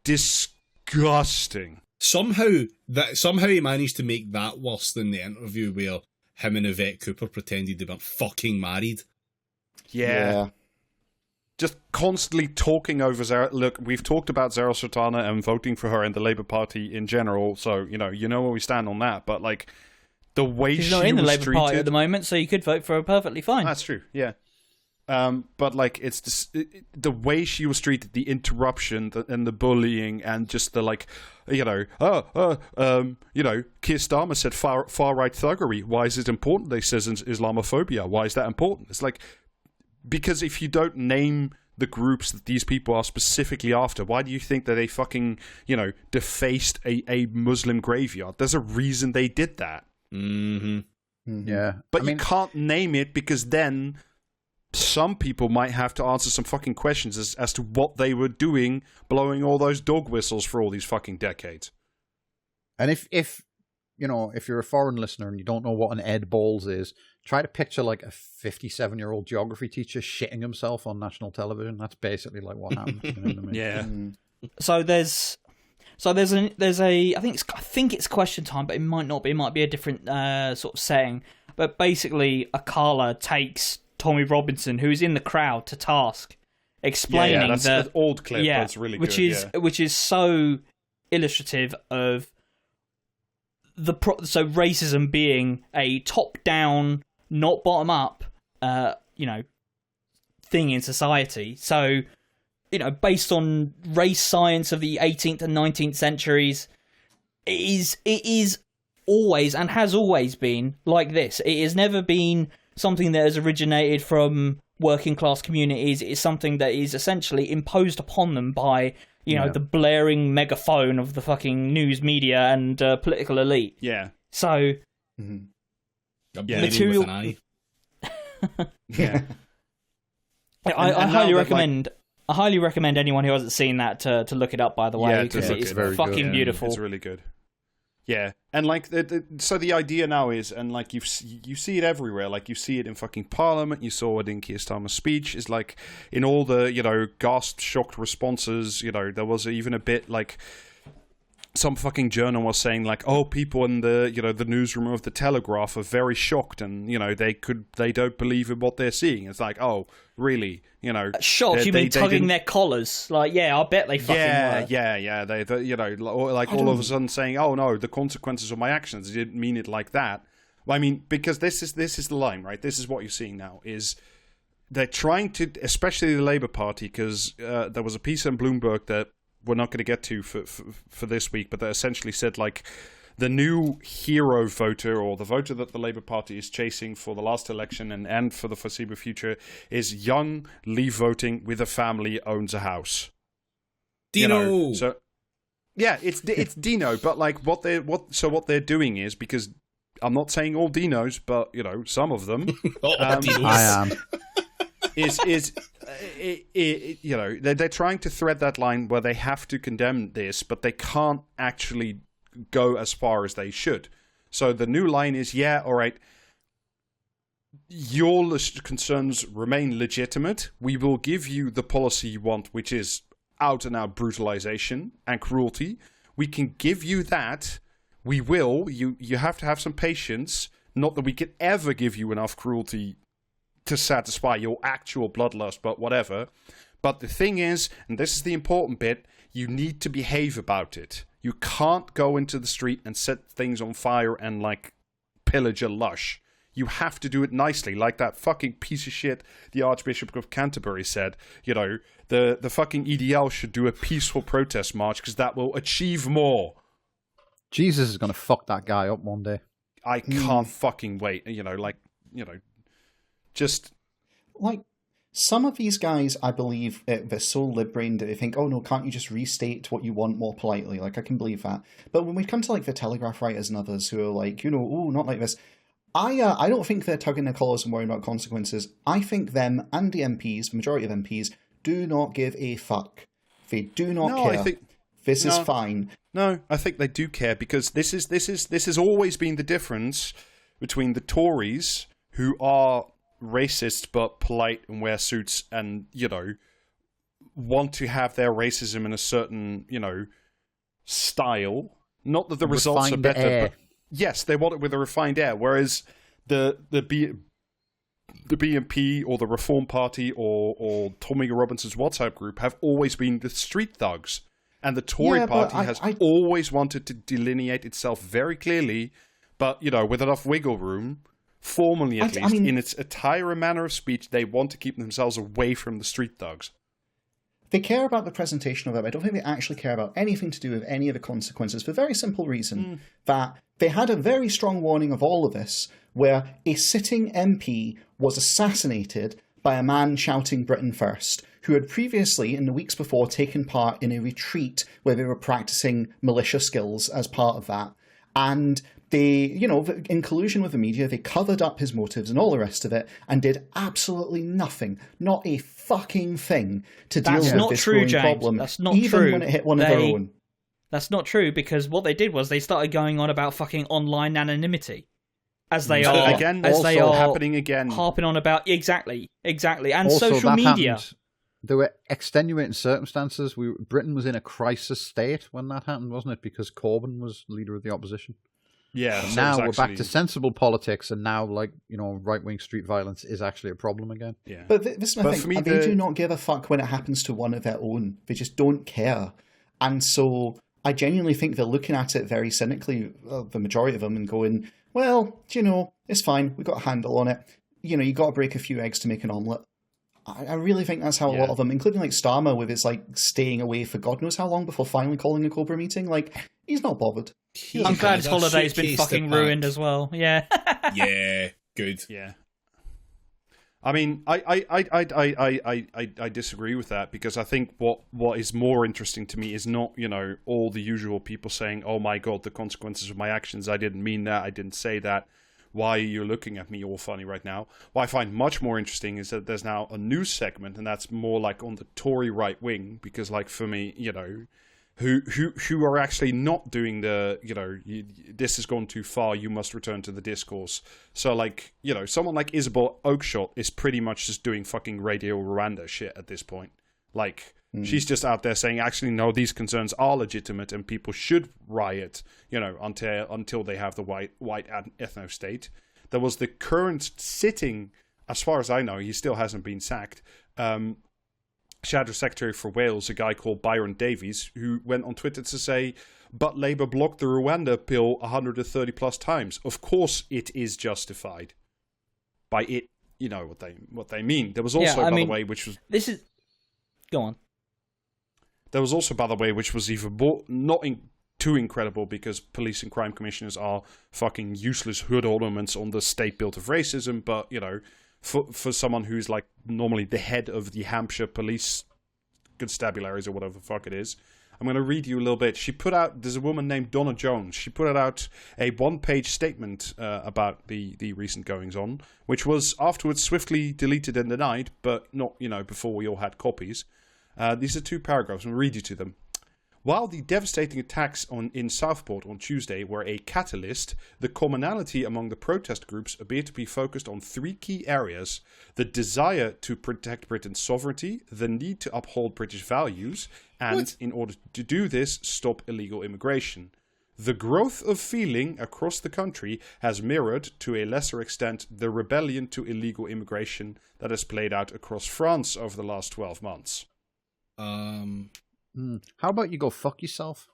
disgusting. Somehow he managed to make that worse than the interview where him and Yvette Cooper pretended they were fucking married. Yeah. Just constantly talking over Zara. Look, we've talked about Zara Sultana and voting for her in the Labour Party in general, so you know where we stand on that. But like the way she's she not in the was Labour treated, Party at the moment, so you could vote for her perfectly fine. That's true. Yeah. But like it's just, the way she was treated, the interruption and the bullying, and just the like, Keir Starmer said far right thuggery. Why is it important? They says Islamophobia. Why is that important? It's like, because if you don't name the groups that these people are specifically after, why do you think that they fucking defaced a Muslim graveyard? There's a reason they did that. Mm-hmm. Mm-hmm. Yeah, but you can't name it because then some people might have to answer some fucking questions as to what they were doing, blowing all those dog whistles for all these fucking decades. And if you're a foreign listener and you don't know what an Ed Balls is, try to picture like a 57-year-old geography teacher shitting himself on national television. That's basically like what happened. You know what I mean? Yeah. So there's a I think it's question time, but it might not be. It might be a different sort of setting. But basically, Akala takes Tommy Robinson, who's in the crowd, to task, explaining that's an old clip, but it's really which good. Which is so illustrative of so racism being a top-down, not bottom-up, thing in society. So, based on race science of the 18th and 19th centuries, it is always and has always been like this. It has never been something that has originated from working class communities. It is something that is essentially imposed upon them by the blaring megaphone of the fucking news media and political elite. Yeah. So, material with an eye. Yeah. I highly recommend. I highly recommend anyone who hasn't seen that to look it up. By the way, because it's fucking beautiful. It's really good. Yeah, and like so the idea now is, and like you see it everywhere. Like you see it in fucking Parliament. You saw it in Keir Starmer's speech. Is like in all the gasped, shocked responses. There was even a bit like some fucking journal was saying like, oh, people in the the newsroom of the Telegraph are very shocked, and they don't believe in what they're seeing. It's like, oh, really? Shocked? You mean tugging their collars? Like, yeah, I bet they fucking were. Yeah. They all of a sudden saying, oh no, the consequences of my actions. I didn't mean it like that. I mean, because this is the line, right? This is what you're seeing now is they're trying to, especially the Labour Party, because there was a piece in Bloomberg that we're not going to get to for this week, but they essentially said like the new hero voter, or the voter that the Labour Party is chasing for the last election and for the foreseeable future, is young, leave voting, with a family, owns a house. Dino. So yeah, it's Dino, but like what they're doing is, because I'm not saying all Dinos, but some of them. I am. They're trying to thread that line where they have to condemn this, but they can't actually go as far as they should. So the new line is, yeah, all right, your concerns remain legitimate. We will give you the policy you want, which is out and out brutalization and cruelty. We can give you that. We will. You have to have some patience. Not that we could ever give you enough cruelty to satisfy your actual bloodlust, but whatever. But the thing is, and this is the important bit, you need to behave about it. You can't go into the street and set things on fire and, like, pillage a lush. You have to do it nicely, like that fucking piece of shit the Archbishop of Canterbury said. You know, the fucking EDL should do a peaceful protest march because that will achieve more. Jesus is going to fuck that guy up one day. I can't fucking wait. Just... Like, some of these guys, I believe, they're so lib-brained that they think, oh no, can't you just restate what you want more politely? Like, I can believe that. But when we come to, like, the Telegraph writers and others who are like, oh, not like this... I don't think they're tugging their collars and worrying about consequences. I think them and the MPs, the majority of MPs, do not give a fuck. They do not care. This is fine. No, I think they do care, because this has always been the difference between the Tories, who are racist but polite and wear suits and, want to have their racism in a certain, style. Not that the results are better, but yes, they want it with a refined air. Whereas the BNP or the Reform Party or Tommy Robinson's WhatsApp group have always been the street thugs. And the Tory party has always wanted to delineate itself very clearly, but, with enough wiggle room, formally at least, in its attire and manner of speech, they want to keep themselves away from the street thugs. They care about the presentation of them. I don't think they actually care about anything to do with any of the consequences, for the very simple reason that they had a very strong warning of all of this, where a sitting MP was assassinated by a man shouting Britain First, who had previously, in the weeks before, taken part in a retreat where they were practicing militia skills as part of that. And they, in collusion with the media, they covered up his motives and all the rest of it and did absolutely nothing, not a fucking thing, to deal with this growing problem. That's not even true. When it hit one of their own. That's not true, because what they did was they started going on about fucking online anonymity. As they are happening again, harping on about exactly, and also, social media. Happened. There were extenuating circumstances. Britain was in a crisis state when that happened, wasn't it? Because Corbyn was leader of the opposition. Yeah. So now we're back to sensible politics, and now, right-wing street violence is actually a problem again. Yeah. But this is my thing. They do not give a fuck when it happens to one of their own. They just don't care. And so I genuinely think they're looking at it very cynically, the majority of them, and going, well, it's fine. We've got a handle on it. You got to break a few eggs to make an omelette. I really think that's how a lot of them, including like Starmer with his staying away for God knows how long before finally calling a Cobra meeting, he's not bothered. I'm glad his holiday's been fucking ruined as well. Yeah. Yeah, good. Yeah. I mean, I disagree with that, because I think what is more interesting to me is not, all the usual people saying, oh my God, the consequences of my actions, I didn't mean that, I didn't say that. Why are you looking at me all funny right now? What I find much more interesting is that there's now a news segment, and that's more like on the Tory right wing, because for me, who are actually not doing the, this has gone too far, you must return to the discourse. So someone like Isabel Oakeshott is pretty much just doing fucking Radio Rwanda shit at this point. She's just out there saying, actually, no, these concerns are legitimate and people should riot, until they have the white ethno-state. There was the current sitting, as far as I know, he still hasn't been sacked, Shadow Secretary for Wales, a guy called Byron Davies, who went on Twitter to say, but Labour blocked the Rwanda bill 130 plus times. Of course it is justified. By it, what they mean. There was also, by the way, which was... Go on. There was also, by the way, which was even more, too incredible, because police and crime commissioners are fucking useless hood ornaments on the state built of racism, but, for someone who's normally the head of the Hampshire police constabularies or whatever the fuck it is, I'm going to read you a little bit. There's a woman named Donna Jones. She put out a one-page statement about the recent goings-on, which was afterwards swiftly deleted and denied, but not, before we all had copies. These are 2 paragraphs. I'm going to read you to them. While the devastating attacks in Southport on Tuesday were a catalyst, the commonality among the protest groups appeared to be focused on 3 key areas: the desire to protect Britain's sovereignty, the need to uphold British values, and, in order to do this, stop illegal immigration. The growth of feeling across the country has mirrored, to a lesser extent, the rebellion to illegal immigration that has played out across France over the last 12 months. How about you go fuck yourself?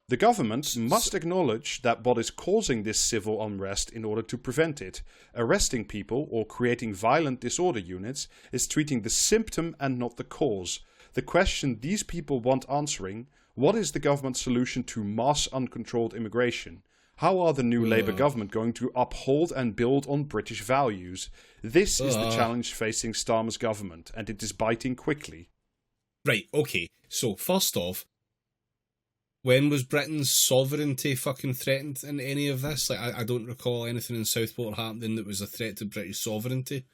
The government must acknowledge that what is causing this civil unrest in order to prevent it. Arresting people or creating violent disorder units is treating the symptom and not the cause. The question these people want answering: what is the government's solution to mass uncontrolled immigration? How are the new Labour government going to uphold and build on British values? This is the challenge facing Starmer's government, and it is biting quickly. Right, okay. So, first off, when was Britain's sovereignty fucking threatened in any of this? Like, I don't recall anything in Southport happening that was a threat to British sovereignty.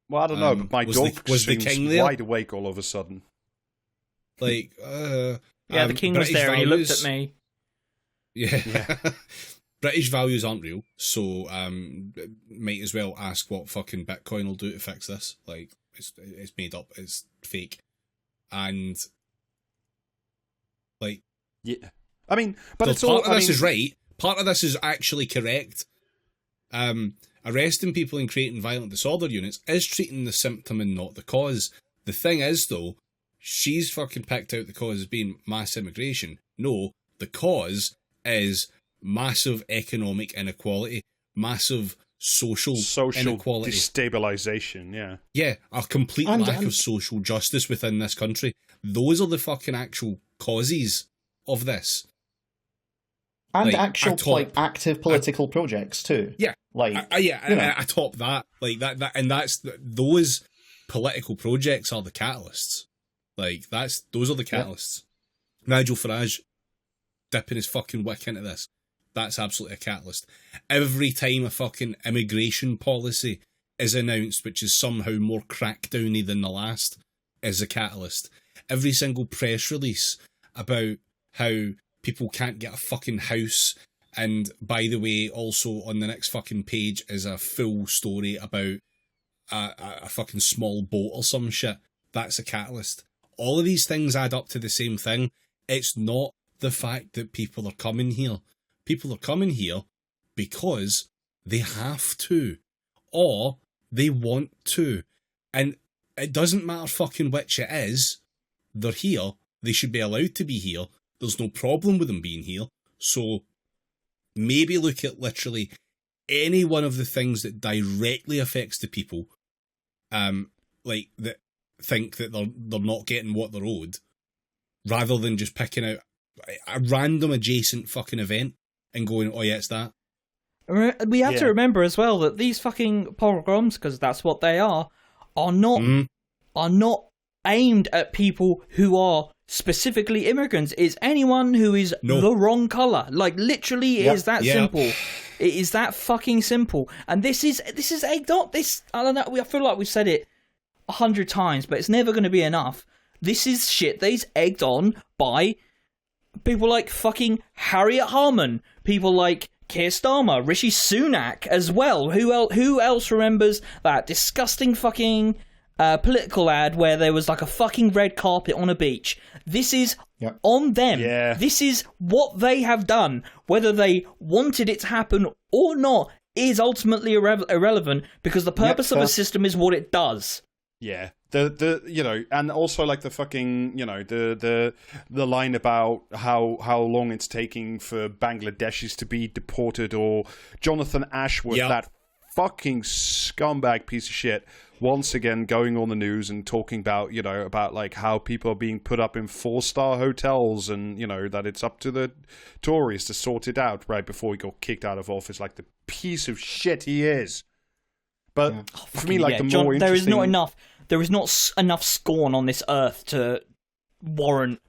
Well, I don't know, but my dog was the seems king there? wide awake all of a sudden. Like, Yeah, the king was British there and he looked values- at me. Yeah. British values aren't real, so might as well ask what fucking Bitcoin will do to fix this. Like, it's made up, it's fake. And, like... Yeah. I mean, but so it's all... part of this is right, part of this is actually correct. Arresting people and creating violent disorder units is treating the symptom and not the cause. The thing is, though, she's fucking picked out the cause as being mass immigration. No, the cause is massive economic inequality, massive social inequality. Destabilization, yeah. Yeah, a complete And- lack of social justice within this country. Those are the fucking actual causes of this. And Like, actual, atop- like, active political projects, too. Yeah. Like, you know. I top that. Like, that and those political projects are the catalysts. Like, those are the catalysts. Nigel Farage dipping his fucking wick into this. That's absolutely a catalyst. Every time a fucking immigration policy is announced, which is somehow more crackdowny than the last, is a catalyst. Every single press release about how people can't get a fucking house, and by the way, also on the next fucking page is a full story about a fucking small boat or some shit. That's a catalyst. All of these things add up to the same thing. It's not the fact that people are coming here. People are coming here because they have to, or they want to. And it doesn't matter fucking which it is. They're here. They should be allowed to be here. There's no problem with them being here. So maybe look at literally any one of the things that directly affects the people, like that think that they're not getting what they're owed, rather than just picking out a random adjacent fucking event and going, oh yeah, it's that. We have to remember as well that these fucking pogroms, because that's what they are not aimed at people who are specifically immigrants. It's anyone who is the wrong colour. Like, literally, it is that simple. It is that fucking simple. And this is egged on. This, I don't know, I feel like we've said it 100 times, but it's never going to be enough. This is shit that is egged on by people like fucking Harriet Harman, people like Keir Starmer, Rishi Sunak as well. Who else remembers that disgusting fucking political ad where there was like a fucking red carpet on a beach? This is on them. Yeah. This is what they have done. Whether they wanted it to happen or not is ultimately irrelevant, because the purpose of a system is what it does. Yeah, the you know, and also like the fucking, you know, the line about how long it's taking for Bangladeshis to be deported, or Jonathan Ashworth, that fucking scumbag piece of shit, once again going on the news and talking about, you know, about like how people are being put up in 4-star hotels, and you know that it's up to the Tories to sort it out right before he got kicked out of office, like the piece of shit he is. But for me, like the more interesting... There is not enough scorn on this earth to warrant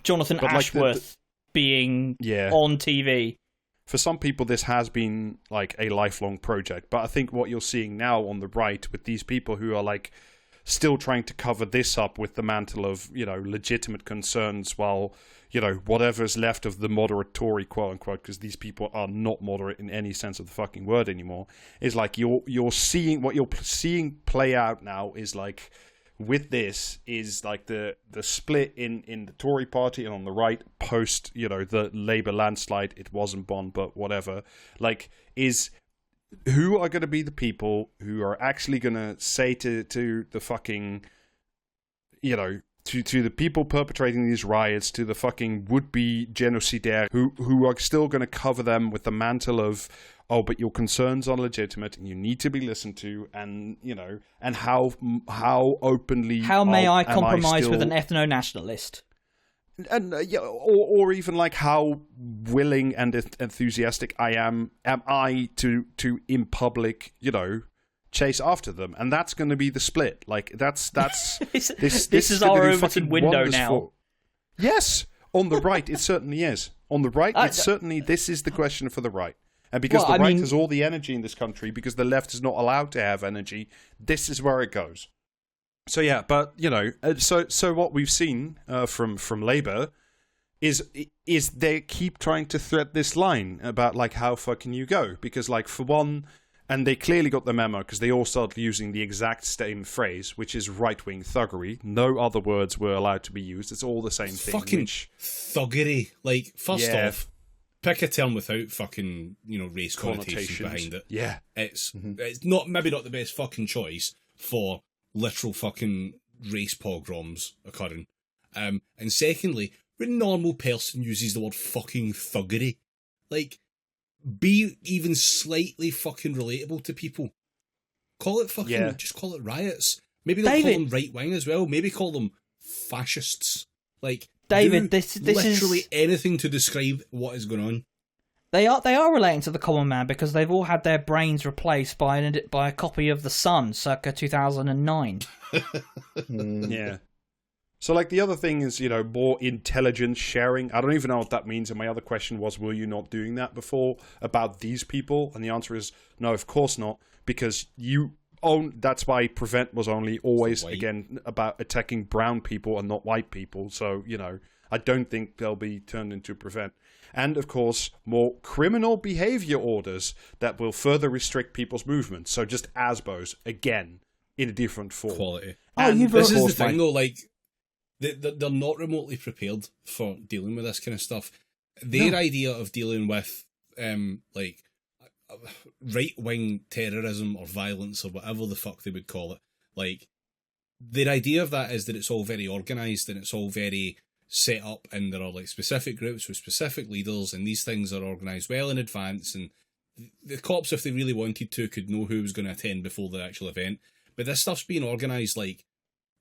Jonathan Ashworth being on TV. For some people, this has been like a lifelong project, but I think what you're seeing now on the right with these people who are like still trying to cover this up with the mantle of, you know, legitimate concerns, while, you know, whatever's left of the moderate Tory, quote unquote, because these people are not moderate in any sense of the fucking word anymore, is like you're seeing, what you're seeing play out now is like with this is like the split in the Tory party and on the right post, the Labour landslide. It wasn't Bond, but whatever. Like, is who are going to be the people who are actually going to say to the fucking, to the people perpetrating these riots, to the fucking would-be genocidaire who are still going to cover them with the mantle of, oh, but your concerns are legitimate and you need to be listened to, and and how openly may I am compromise still, with an ethno-nationalist? and or even like how willing and enthusiastic am I to in public, chase after them, and that's going to be the split. Like that's this is our Overton window now. Yes, on the right, it certainly is. On the right, this is the question for the right. And because the right has all the energy in this country, because the left is not allowed to have energy, this is where it goes. So yeah, but so what we've seen from Labour is they keep trying to thread this line about like how far can you go? Because like for one, and they clearly got the memo because they all started using the exact same phrase, which is right-wing thuggery. No other words were allowed to be used. It's all the same thing. Fucking thuggery. Like, first off, pick a term without fucking, race connotations behind it. Yeah. It's not maybe not the best fucking choice for literal fucking race pogroms occurring. And secondly, when a normal person uses the word fucking thuggery, like, be even slightly fucking relatable to people. Call it fucking, just call it riots. Maybe don't call them right wing as well. Maybe call them fascists. Like, David, this literally is anything to describe what is going on. They are relating to the common man because they've all had their brains replaced by a copy of The Sun, circa 2009. Yeah. So, like, the other thing is, more intelligence sharing. I don't even know what that means. And my other question was, were you not doing that before about these people? And the answer is, no, of course not. Because that's why Prevent was only always, again, about attacking brown people and not white people. So, I don't think they'll be turned into Prevent. And, of course, more criminal behavior orders that will further restrict people's movements. So just ASBOs, again, in a different form. Quality. This is the thing, though, like, they're not remotely prepared for dealing with this kind of stuff. Their idea of dealing with, right-wing terrorism or violence or whatever the fuck they would call it, like, their idea of that is that it's all very organised and it's all very set up, and there are like specific groups with specific leaders, and these things are organised well in advance, and the cops, if they really wanted to, could know who was going to attend before the actual event. But this stuff's being organised like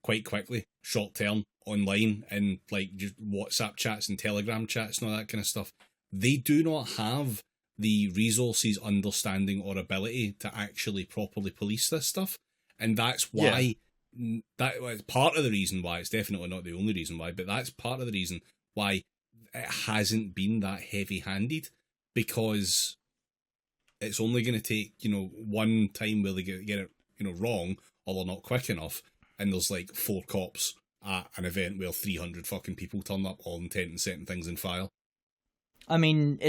quite quickly, short term, online, and like just WhatsApp chats and Telegram chats and all that kind of stuff. They do not have the resources, understanding, or ability to actually properly police this stuff, and that's why. That's part of the reason why. It's definitely not the only reason why, but that's part of the reason why it hasn't been that heavy-handed, because it's only going to take one time where they get it wrong, or they're not quick enough, and there's like 4 cops at an event where 300 fucking people turn up, all intent and setting things in fire. I mean,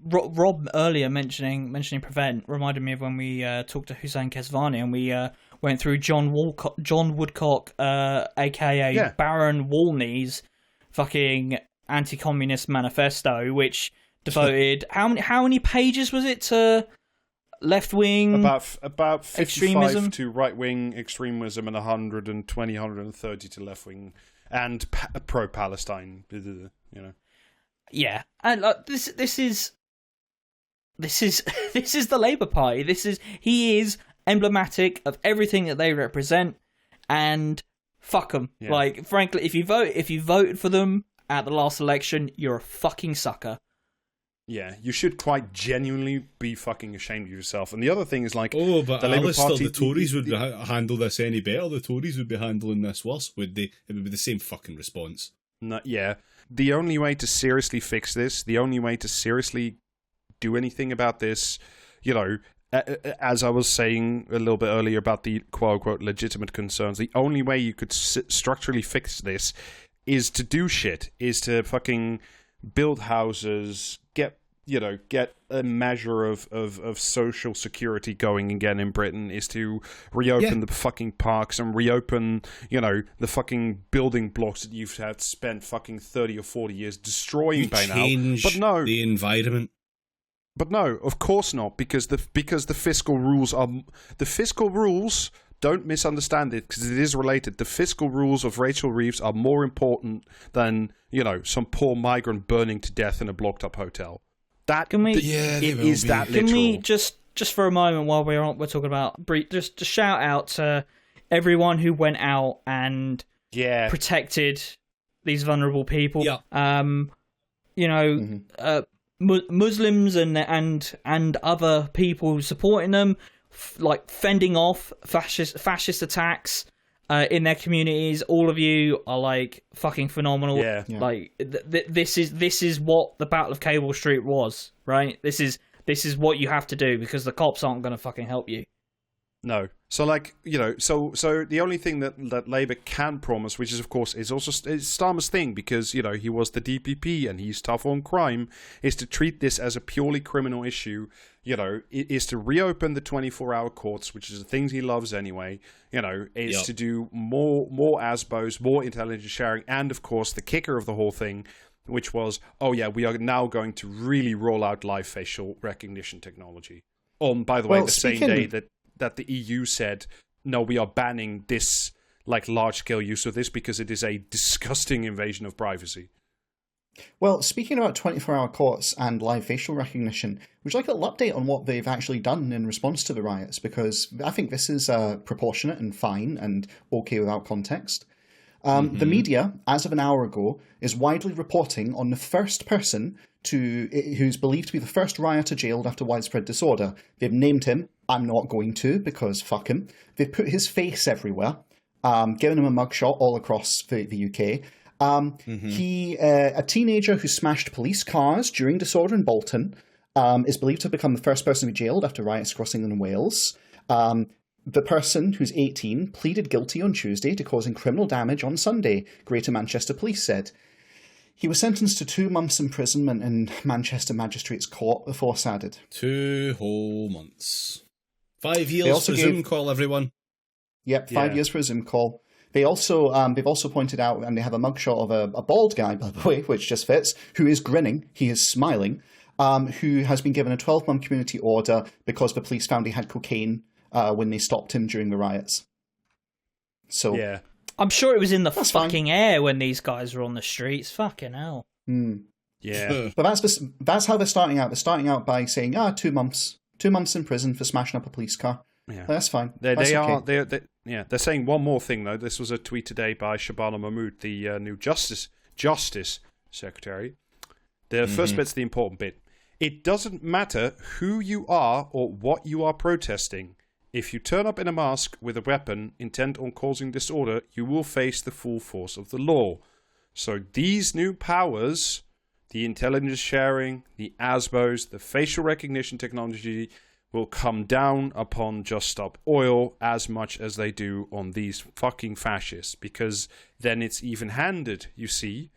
Rob earlier mentioning Prevent reminded me of when we talked to Hussein Kesvani, and we went through John Woodcock, aka Baron Wolney's fucking anti-communist manifesto, which devoted how many pages was it to left-wing about 55 extremism to right-wing extremism, and 130 to left-wing and pro-Palestine. Yeah, and this is the Labour Party. He is emblematic of everything that they represent, and fuck them. Yeah. Like, frankly, if you voted for them at the last election, you're a fucking sucker. Yeah, you should quite genuinely be fucking ashamed of yourself. And the other thing is, like, but the Labour Party, the Tories would handle this any better. The Tories would be handling this worse, would they? It would be the same fucking response. Yeah. The only way to seriously fix this, the only way to seriously do anything about this, as I was saying a little bit earlier about the quote-unquote legitimate concerns, the only way you could structurally fix this is to do shit, is to fucking build houses, get get a measure of social security going again in Britain is to reopen the fucking parks and reopen, the fucking building blocks that you've had spent fucking 30 or 40 years destroying by now. But no, the environment. But no, of course not, because the fiscal rules don't misunderstand it, because it is related. The fiscal rules of Rachel Reeves are more important than, some poor migrant burning to death in a blocked up hotel. Can we just for a moment while we're talking about just to shout out to everyone who went out and protected these vulnerable people. Muslims and other people supporting them, like fending off fascist attacks in their communities. All of you are like fucking phenomenal. Like this is what the Battle of Cable Street was, right? This is what you have to do, because the cops aren't going to fucking help you. No. So so the only thing that Labour can promise, which is of course is also Starmer's thing, because he was the DPP and he's tough on crime, is to treat this as a purely criminal issue. Is to reopen the 24-hour courts, which is the things he loves anyway. Is to do more ASBOs, more intelligence sharing, and of course the kicker of the whole thing, which was, we are now going to really roll out live facial recognition technology. By the way, the same day that the EU said, no, we are banning this large-scale use of this because it is a disgusting invasion of privacy. Well, speaking about 24-hour courts and live facial recognition, would you like a little update on what they've actually done in response to the riots? Because I think this is proportionate and fine and okay without context. The media, as of an hour ago, is widely reporting on the first person who's believed to be the first rioter jailed after widespread disorder. They've named him. I'm not going to, because fuck him. They've put his face everywhere, given him a mugshot all across the UK. He, a teenager who smashed police cars during disorder in Bolton, is believed to have become the first person to be jailed after riots across England and Wales. The person, who's 18, pleaded guilty on Tuesday to causing criminal damage on Sunday, Greater Manchester Police said. He was sentenced to 2 months imprisonment in Manchester Magistrates Court, the force added. 2 whole months. 5 years for Zoom call, everyone. Yep, 5 years for a Zoom call. They've also pointed out, and they have a mugshot of a bald guy, by the way, which just fits, who is grinning, he is smiling, who has been given a 12-month community order because the police found he had cocaine when they stopped him during the riots. So yeah. I'm sure it was in the fucking air when these guys were on the streets. Fucking hell. Yeah. But that's how they're starting out. They're starting out by saying, 2 months. 2 months in prison for smashing up a police car. Yeah. That's fine. They're saying one more thing, though. This was a tweet today by Shabana Mahmood, the new Justice Secretary. The first bit's the important bit. It doesn't matter who you are or what you are protesting. If you turn up in a mask with a weapon intent on causing disorder, you will face the full force of the law. So these new powers, the intelligence sharing, the ASBOs, the facial recognition technology, will come down upon Just Stop Oil as much as they do on these fucking fascists, because then it's even-handed, you see.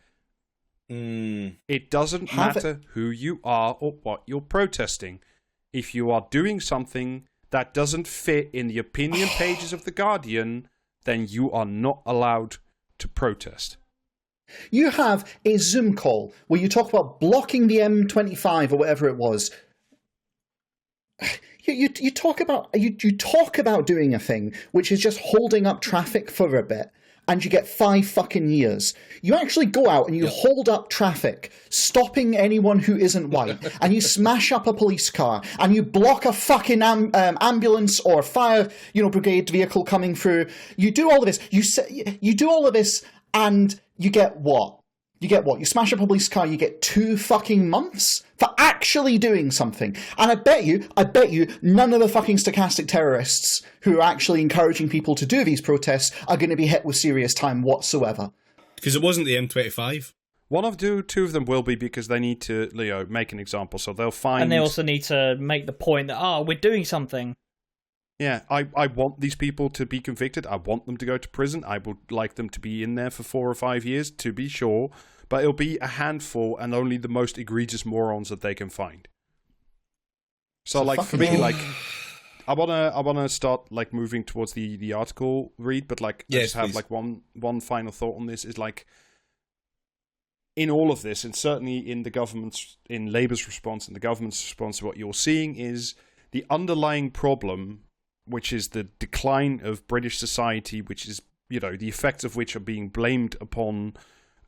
It doesn't matter who you are or what you're protesting. If you are doing something that doesn't fit in the opinion pages of The Guardian, then you are not allowed to protest. You have a Zoom call where you talk about blocking the M25 or whatever it was. You talk about doing a thing which is just holding up traffic for a bit, and you get 5 fucking years. You actually go out and you hold up traffic, stopping anyone who isn't white, and you smash up a police car, and you block a fucking ambulance or fire, brigade vehicle coming through. You do all of this. You do all of this, and you get what? You smash up a police car, you get 2 fucking months for actually doing something. And I bet you none of the fucking stochastic terrorists who are actually encouraging people to do these protests are going to be hit with serious time whatsoever. Because it wasn't the M25. One of two of them will be, because they need to, make an example. So they'll find... And they also need to make the point that, we're doing something. Yeah, I want these people to be convicted. I want them to go to prison. I would like them to be in there for 4 or 5 years, to be sure. but it'll be a handful and only the most egregious morons that they can find. So like for me, like I wanna start like moving towards the article read, but like I just have like one final thought on this is like in all of this, and certainly in Labour's response and the government's response, what you're seeing is the underlying problem, which is the decline of British society, which is, you know, the effects of which are being blamed upon,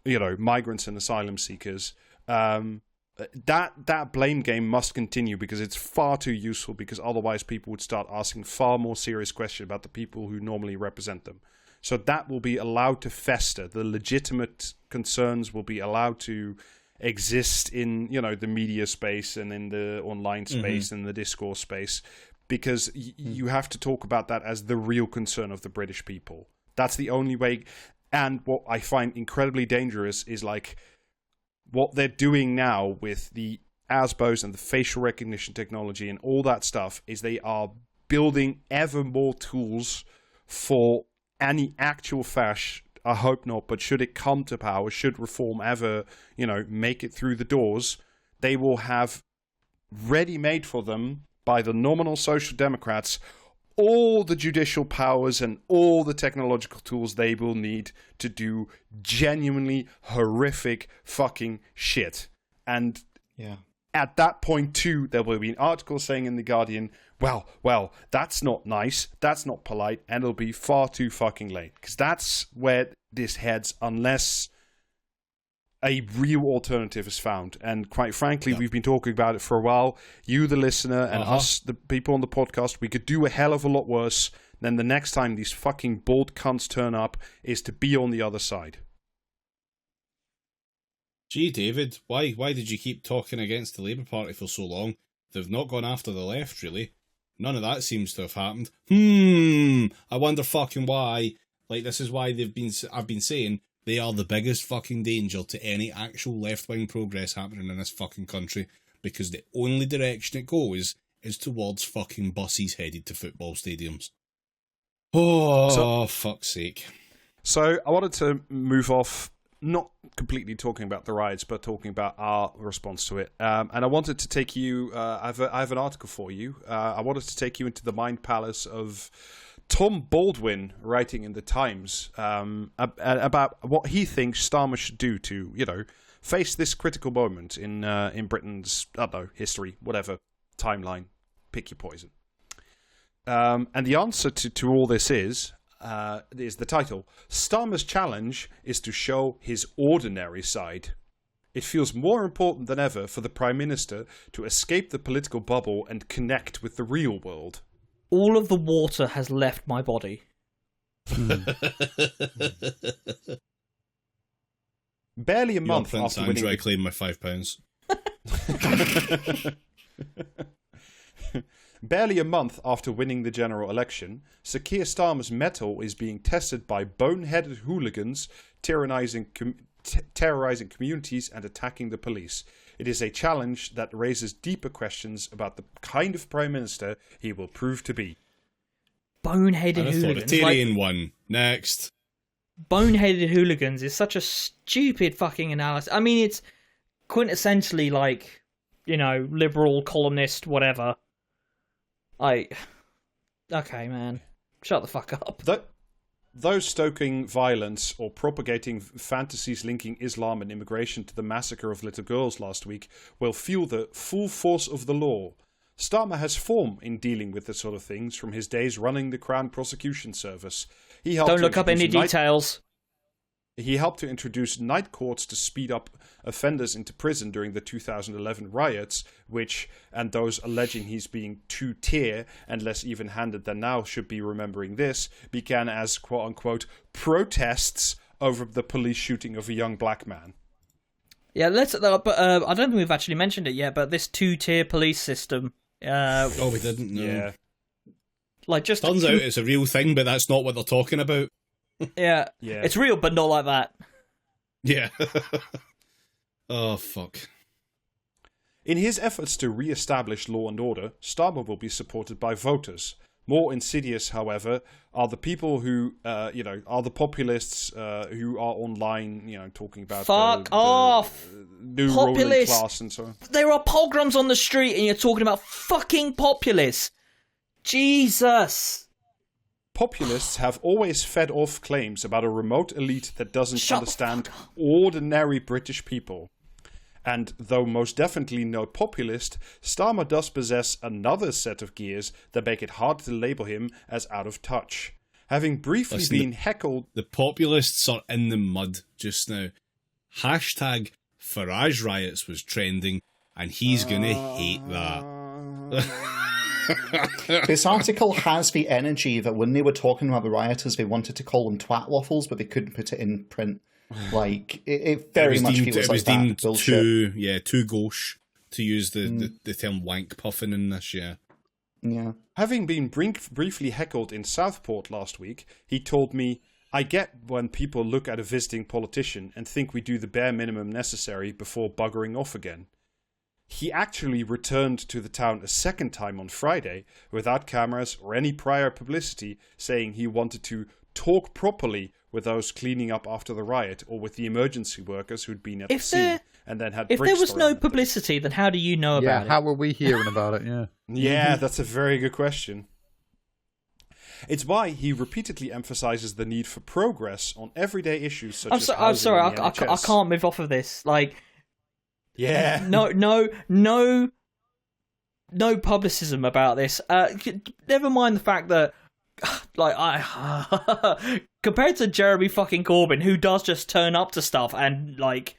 you know, migrants and asylum seekers. That blame game must continue because it's far too useful, because otherwise people would start asking far more serious questions about the people who normally represent them. So that will be allowed to fester. The legitimate concerns will be allowed to exist in, you know, the media space and in the online space and the discourse space, because you have to talk about that as the real concern of the British people. That's the only way. And what I find incredibly dangerous is like what they're doing now with the ASBOs and the facial recognition technology and all that stuff is they are building ever more tools for any actual fasc. I hope not, but should it come to power, should reform ever, you know, make it through the doors, they will have ready-made for them by the nominal Social Democrats all the judicial powers and all the technological tools they will need to do genuinely horrific fucking shit. And at that point too, there will be an article saying in The Guardian, well, that's not nice, that's not polite, and it'll be far too fucking late. Because that's where this heads unless a real alternative is found. And quite frankly, we've been talking about it for a while. You, the listener, and us, the people on the podcast, we could do a hell of a lot worse than the next time these fucking bald cunts turn up is to be on the other side. Gee, David, why did you keep talking against the Labour Party for so long? They've not gone after the left, really. None of that seems to have happened. I wonder fucking why. Like, this is why I've been saying they are the biggest fucking danger to any actual left-wing progress happening in this fucking country, because the only direction it goes is towards fucking buses headed to football stadiums. Fuck's sake. So, I wanted to move off, not completely talking about the riots, but talking about our response to it. And I wanted to take you, I have an article for you. I wanted to take you into the mind palace of Tom Baldwin, writing in the Times about what he thinks Starmer should do to, you know, face this critical moment in Britain's, I don't know, history, whatever, timeline, pick your poison. And the answer to all this is the title. Starmer's challenge is to show his ordinary side. It feels more important than ever for the Prime Minister to escape the political bubble and connect with the real world. All of the water has left my body. Barely a month after winning... I claim my £5. Barely a month after winning the general election, Sir Keir Starmer's mettle is being tested by boneheaded hooligans terrorising communities and attacking the police. It is a challenge that raises deeper questions about the kind of Prime Minister he will prove to be. Boneheaded hooligans. Authoritarian one. Next. Boneheaded hooligans is such a stupid fucking analysis. I mean, it's quintessentially like, you know, liberal, columnist, whatever. Okay, man. Shut the fuck up. Those stoking violence or propagating fantasies linking Islam and immigration to the massacre of little girls last week will feel the full force of the law. Starmer has form in dealing with this sort of things from his days running the Crown Prosecution Service. Don't look up any details. He helped to introduce night courts to speed up offenders into prison during the 2011 riots, which, and those alleging he's being two-tier and less even-handed than now should be remembering this, began as quote-unquote protests over the police shooting of a young black man. Yeah, but I don't think we've actually mentioned it yet, but this two-tier police system... we didn't know. Yeah. Like, just turns out it's a real thing, but that's not what they're talking about. Yeah, it's real, but not like that. Yeah. Oh, fuck. In his efforts to re-establish law and order, Starmer will be supported by voters. More insidious, however, are the people who, are the populists who are online, talking about Fuck off! New ruling class and so on. There are pogroms on the street and you're talking about fucking populists. Jesus. Populists have always fed off claims about a remote elite that doesn't understand ordinary British people. And though most definitely no populist, Starmer does possess another set of gears that make it hard to label him as out of touch. Having briefly been heckled... The populists are in the mud just now. Hashtag Farage riots was trending, and he's gonna hate that. This article has the energy that when they were talking about the rioters, they wanted to call them twat waffles, but they couldn't put it in print. Like, it very much feels like that bullshit. Too gauche to use the term wank puffin in this, yeah. Having been briefly heckled in Southport last week, he told me, I get when people look at a visiting politician and think we do the bare minimum necessary before buggering off again. He actually returned to the town a second time on Friday, without cameras or any prior publicity, saying he wanted to talk properly with those cleaning up after the riot or with the emergency workers who'd been at the scene and then had If there was no publicity, then how do you know about it? Yeah, how were we hearing about it? Yeah. Yeah, that's a very good question. It's why he repeatedly emphasizes the need for progress on everyday issues such as housing. I'm sorry, and the I NHS. can't move off of this. Like, yeah, no publicism about this. Never mind the fact that, like, I compared to Jeremy fucking Corbyn, who does just turn up to stuff and like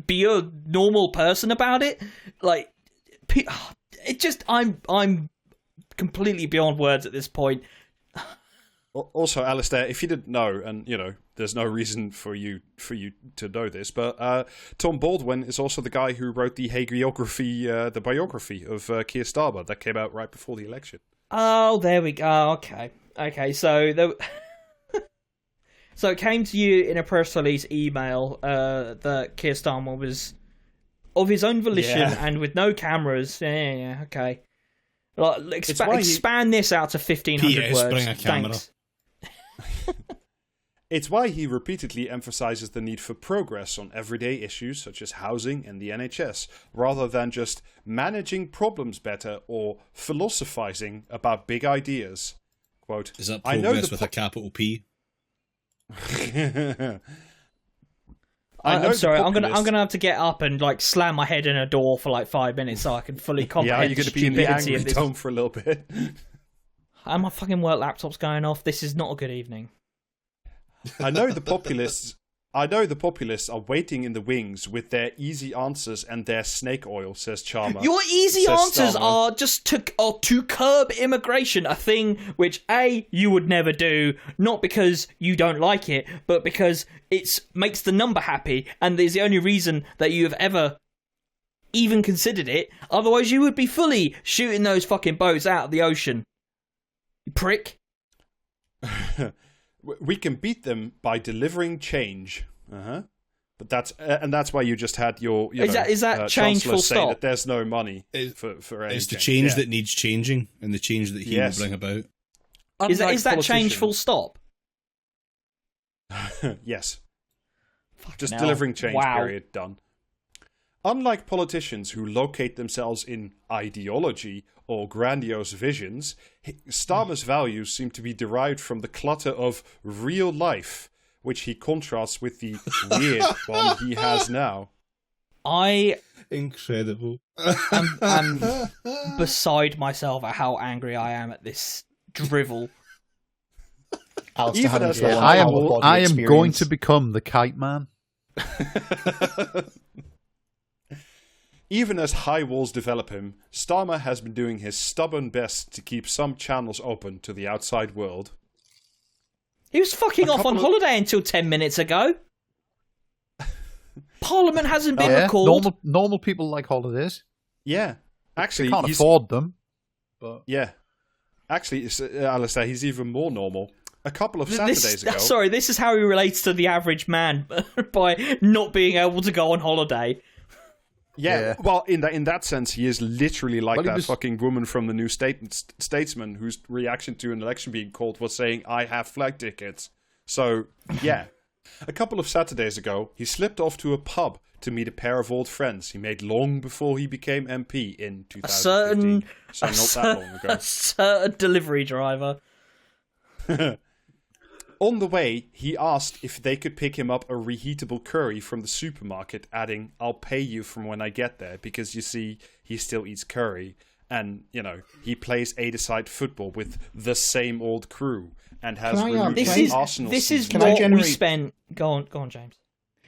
be a normal person about it. Like, it just I'm completely beyond words at this point. Also, Alistair, if you didn't know, and there's no reason for you to know this, but Tom Baldwin is also the guy who wrote the hagiography, the biography of Keir Starmer that came out right before the election. Oh, there we go. Okay. So so it came to you in a press release email that Keir Starmer was of his own volition and with no cameras. Yeah, okay. Like, expand this out to 1,500 words. Bring a camera. Thanks. It's why he repeatedly emphasizes the need for progress on everyday issues such as housing and the NHS, rather than just managing problems better or philosophizing about big ideas. Quote, is that progress with a capital P? I'm sorry, I'm gonna have to get up and like slam my head in a door for like 5 minutes so I can fully comprehend you're the going to be in the stupidity angry of this. tone for a little bit. And my fucking work laptop's going off. This is not a good evening. I know the populists are waiting in the wings with their easy answers and their snake oil, says Charmer. Your easy answers Starmer. are just to curb immigration, a thing which A, you would never do, not because you don't like it, but because it makes the number happy, and is the only reason that you have ever even considered it. Otherwise you would be fully shooting those fucking boats out of the ocean. You prick. We can beat them by delivering change. But that's why you just had your is that change Chancellor full say stop? that there's no money for any It's the change. change that needs changing and the change that he will bring about. Is that change full stop? Yes. Fucking Just hell. delivering change, Wow. period, done. Unlike politicians who locate themselves in ideology or grandiose visions, Starmer's values seem to be derived from the clutter of real life, which he contrasts with the weird one he has now. Incredible. I'm beside myself at how angry I am at this drivel. Alistair had as a full-on I out-of-body am going experience. to become the kite man. Even as high walls develop him, Starmer has been doing his stubborn best to keep some channels open to the outside world. He was fucking off on holiday until 10 minutes ago. Parliament hasn't been recalled. Normal people like holidays. Yeah. Actually, They can't afford them. But yeah. Actually, Alistair, he's even more normal. A couple of Saturdays ago... Sorry, this is how he relates to the average man by not being able to go on holiday. Yeah, well, in that sense, he is literally like that fucking woman from the New Statesman whose reaction to an election being called was saying, "I have flight tickets." So, yeah. A couple of Saturdays ago, he slipped off to a pub to meet a pair of old friends he made long before he became MP in 2015. So not that long ago. A certain delivery driver. On the way, he asked if they could pick him up a reheatable curry from the supermarket, adding, "I'll pay you from when I get there," because you see, he still eats curry. And, you know, he plays 8-a-side football with the same old crew and has renewed his Arsenal This is season. what we spent... Go on, James.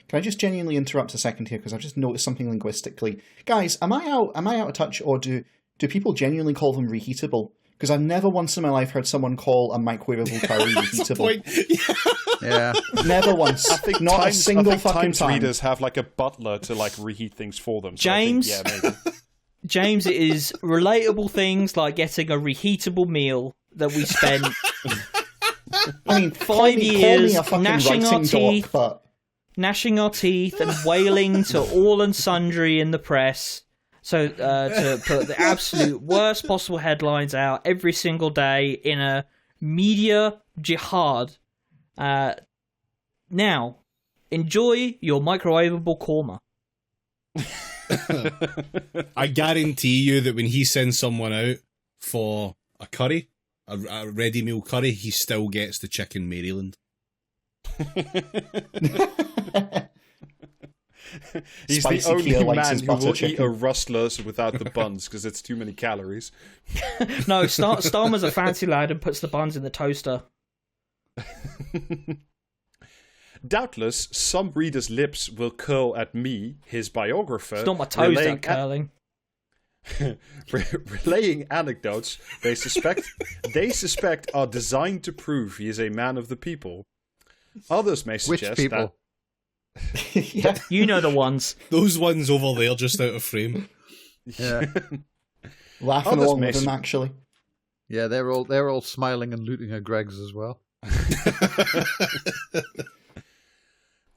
Can I just genuinely interrupt a second here, because I've just noticed something linguistically. Guys, am I out of touch, or do people genuinely call them reheatable? Because I've never once in my life heard someone call a microwavable curry reheatable. Yeah. Never once. I think not a single fucking Times time. readers have like a butler to like reheat things for them. So James, I think, yeah, maybe. James, it is relatable things like getting a reheatable meal that we spent I mean, 5 years call me a fucking gnashing our writing teeth, doc, but gnashing our teeth and wailing to all and sundry in the press. So to put the absolute worst possible headlines out every single day in a media jihad. Now, enjoy your microwavable korma. I guarantee you that when he sends someone out for a curry, a ready meal curry, he still gets the chicken Maryland. He's Spicy the only Kia likes man his who butter will chicken. eat a Rustler's without the buns because it's too many calories. No, Starmer's a fancy lad and puts the buns in the toaster. Doubtless, some readers' lips will curl at me, his biographer. It's not my toes that are curling. Relaying anecdotes they suspect are designed to prove he is a man of the people. Others may suggest Which people? yeah. You know the ones. Those ones over there just out of frame. Yeah. Laughing Others along may with him, actually. Yeah, they're all smiling and looting at Greg's as well.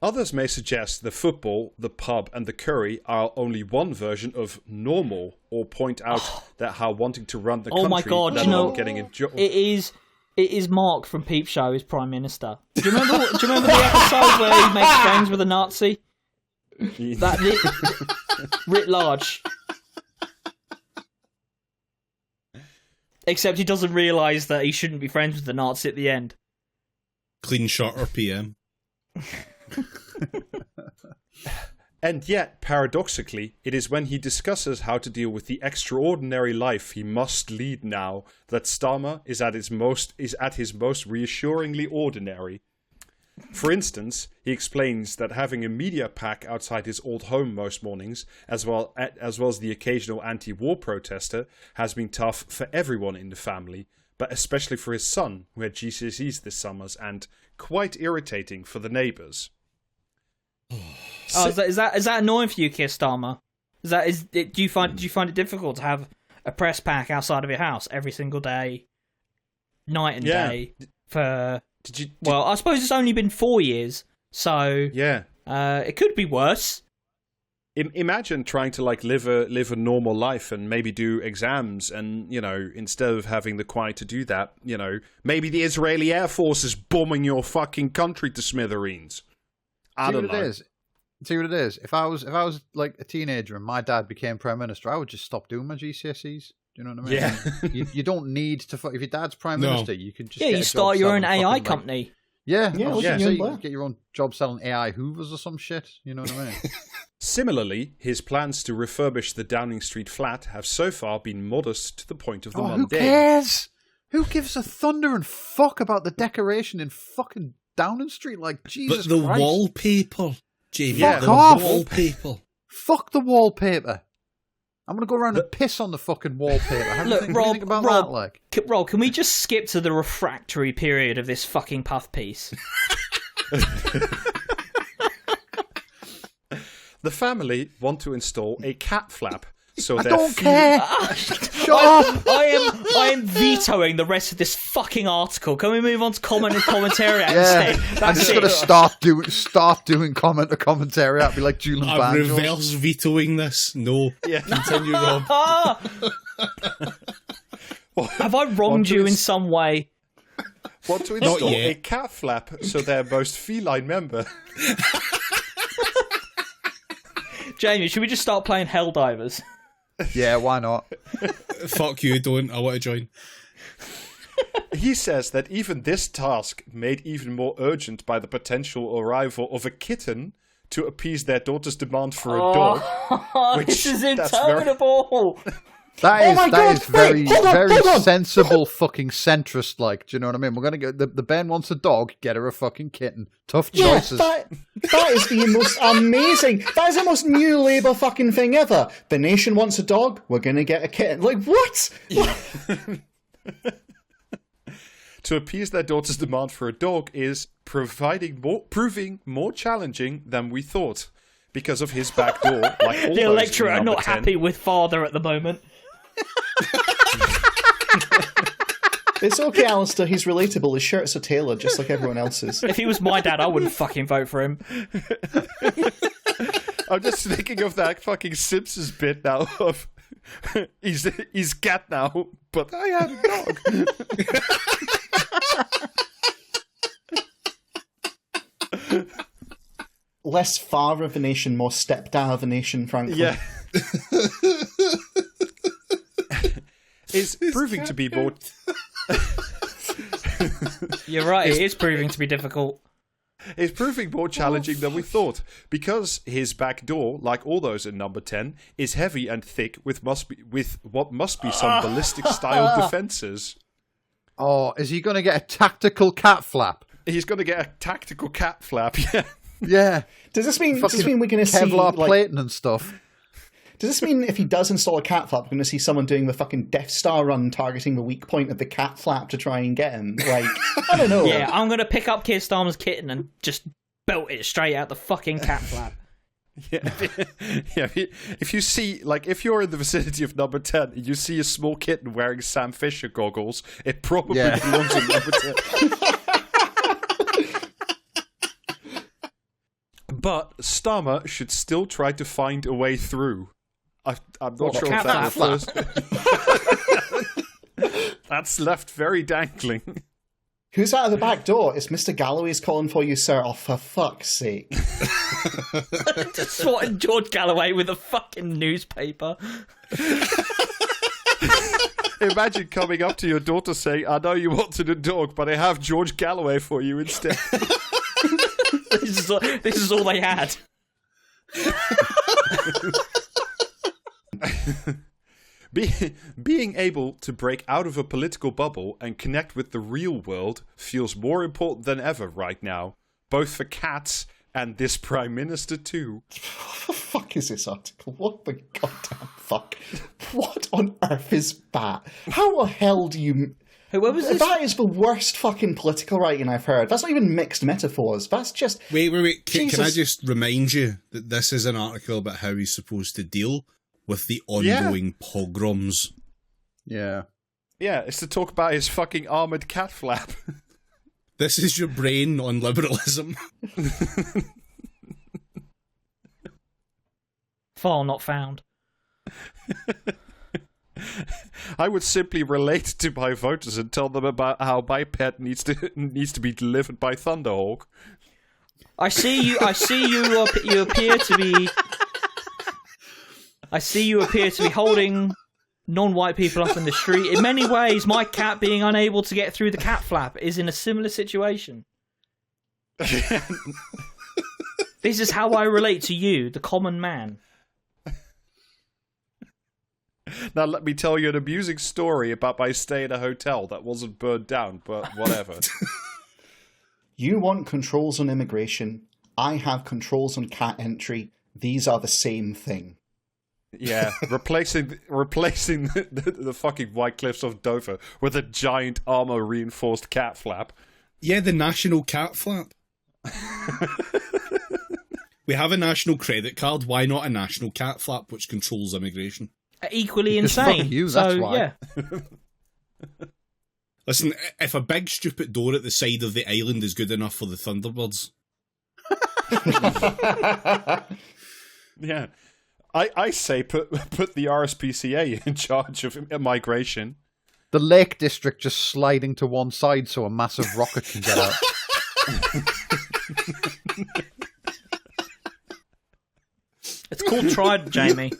Others may suggest the football, the pub, and the curry are only one version of normal, or point out that how wanting to run the country, my God, let you know, alone getting a job. It is Mark from Peep Show as Prime Minister. Do you remember the episode where he makes friends with a Nazi? Writ large. Except he doesn't realise that he shouldn't be friends with the Nazi at the end. Clean shutter PM. And yet, paradoxically, it is when he discusses how to deal with the extraordinary life he must lead now that Starmer is at his most reassuringly ordinary. For instance, he explains that having a media pack outside his old home most mornings, as well as the occasional anti-war protester, has been tough for everyone in the family, but especially for his son, who had GCSEs this summer, and quite irritating for the neighbours. Oh, is that annoying for you, Keir Starmer? Do you find it difficult to have a press pack outside of your house every single day, night and day for? Well, I suppose it's only been 4 years, so yeah, it could be worse. Imagine trying to live a normal life and maybe do exams, and instead of having the quiet to do that, maybe the Israeli Air Force is bombing your fucking country to smithereens. I don't know. See what it is. If I was like a teenager and my dad became prime minister, I would just stop doing my GCSEs. Do you know what I mean? Yeah. you don't need to. If your dad's prime minister, you can just you start your own AI company. Yeah, you get your own job selling AI Hoovers or some shit. You know what I mean? Similarly, his plans to refurbish the Downing Street flat have so far been modest to the point of the mundane. Who cares? Who gives a thunder and fuck about the decoration in fucking Downing Street? Like, Jesus But the Christ. wallpaper, Jamie. Fuck the off. wallpaper. Fuck the wallpaper. I'm going to go around and piss on the fucking wallpaper. How do you think about that, like? Rob, can we just skip to the refractory period of this fucking puff piece? The family want to install a cat flap So I their don't care. Shut up. I am vetoing the rest of this fucking article. Can we move on to comment and commentary instead? I'm That's just it. gonna start doing comment or commentary. I'd be like Julian I'm Banjo. reverse vetoing this. No. Yeah. Continue, Rob. Have I wronged you in ins- some way? Want to install yet. a cat flap so their most feline member. Jamie, should we just start playing Helldivers? Yeah, why not? Fuck you, don't. I want to join. He says that even this task made even more urgent by the potential arrival of a kitten to appease their daughter's demand for a dog. Which, This is that's very- interminable. That is my God, very wait, hold on, very hold on. sensible fucking centrist like. Do you know what I mean? We're gonna get the Ben wants a dog, get her a fucking kitten. Tough choices. that is the most amazing. That is the most new Labour fucking thing ever. The nation wants a dog. We're gonna get a kitten. Like what? To appease their daughter's demand for a dog is proving more challenging than we thought. Because of his back door, like all The those electorate in are number not 10. happy with father at the moment. It's okay, Alistair. He's relatable. His shirts are tailored just like everyone else's. If he was my dad, I wouldn't fucking vote for him. I'm just thinking of that fucking Simpsons bit now of he's cat now, but I had a dog. Less father of a nation, more stepdad of a nation, frankly. Yeah. Is proving to be more. You're right, it is proving to be difficult. It's proving more challenging than we thought because his back door, like all those in number 10, is heavy and thick with what must be some ballistic style defenses. Oh, is he gonna get a tactical cat flap? He's going to get a tactical cat flap. Yeah. Yeah. Does this mean we're going to see Kevlar like, plating and stuff. Does this mean if he does install a cat flap, we're going to see someone doing the fucking Death Star run targeting the weak point of the cat flap to try and get him? Like, I don't know. Yeah, I'm gonna pick up Keir Starmer's kitten and just belt it straight out the fucking cat flap. Yeah. Yeah. If you see, like, if you're in the vicinity of number 10 and you see a small kitten wearing Sam Fisher goggles, it probably belongs in number 10. But Starmer should still try to find a way through. I'm not sure if that refers. That's left very dangling. Who's out of the back door? It's Mr. Galloway's calling for you, sir. Oh, for fuck's sake. Just swatting George Galloway with a fucking newspaper. Imagine coming up to your daughter saying, I know you wanted a dog, but I have George Galloway for you instead. This is all they had. Being able to break out of a political bubble and connect with the real world feels more important than ever right now, both for cats and this Prime Minister too. What the fuck is this article? What the goddamn fuck? What on earth is that? How the hell do you... Whoever's this? That is the worst fucking political writing I've heard. That's not even mixed metaphors. That's just... Wait. Can I Jesus. just remind you that this is an article about how he's supposed to deal with the ongoing pogroms? Yeah. Yeah, it's to talk about his fucking armoured cat flap. This is your brain on liberalism. File not found. I would simply relate to my voters and tell them about how my pet needs to be delivered by Thunderhawk. I see you appear to be. I see you appear to be holding non-white people up in the street. In many ways, my cat being unable to get through the cat flap is in a similar situation. This is how I relate to you, the common man. Now let me tell you an amusing story about my stay in a hotel that wasn't burned down, but whatever. You want controls on immigration. I have controls on cat entry. These are the same thing. Yeah, replacing the fucking White Cliffs of Dover with a giant armor-reinforced cat flap. Yeah, the national cat flap. We have a national credit card. Why not a national cat flap which controls immigration? equally Because insane. fuck you, so, that's why. yeah. Listen, if a big stupid door at the side of the island is good enough for the Thunderbirds, Yeah. I say put the RSPCA in charge of migration. The Lake District just sliding to one side so a massive rocket can get out. It's called Trident, Jamie.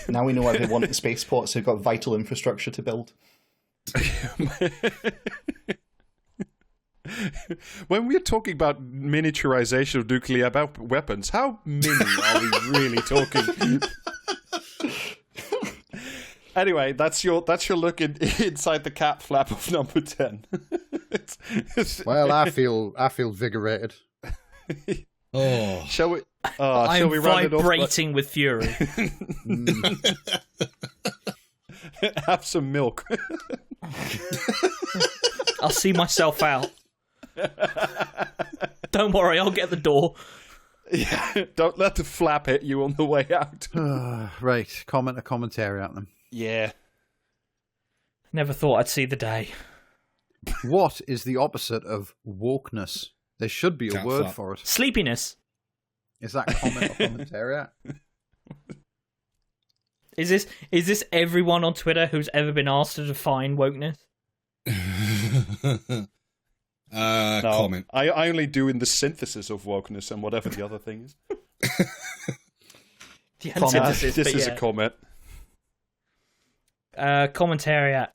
Now we know why they want the spaceports. They've got vital infrastructure to build. When we're talking about miniaturization of nuclear weapons, how mini are we really talking? Anyway, that's your look inside the cat flap of number 10. Well, I feel vigorated. oh, Shall we? I'm shall we round it off? vibrating with fury. Have some milk. I'll see myself out. Don't worry, I'll get the door. Yeah, don't let the flap hit you on the way out. Right, comment a commentary at them. Yeah. Never thought I'd see the day. What is the opposite of wokeness? There should be a Cat word flap. for it. Sleepiness. Is that comment or commentary at? Is this everyone on Twitter who's ever been asked to define wokeness? No, comment. I only do in the synthesis of wokeness and whatever the other thing is. The Comment. antithesis, This but is yeah. a comment. Commentary at.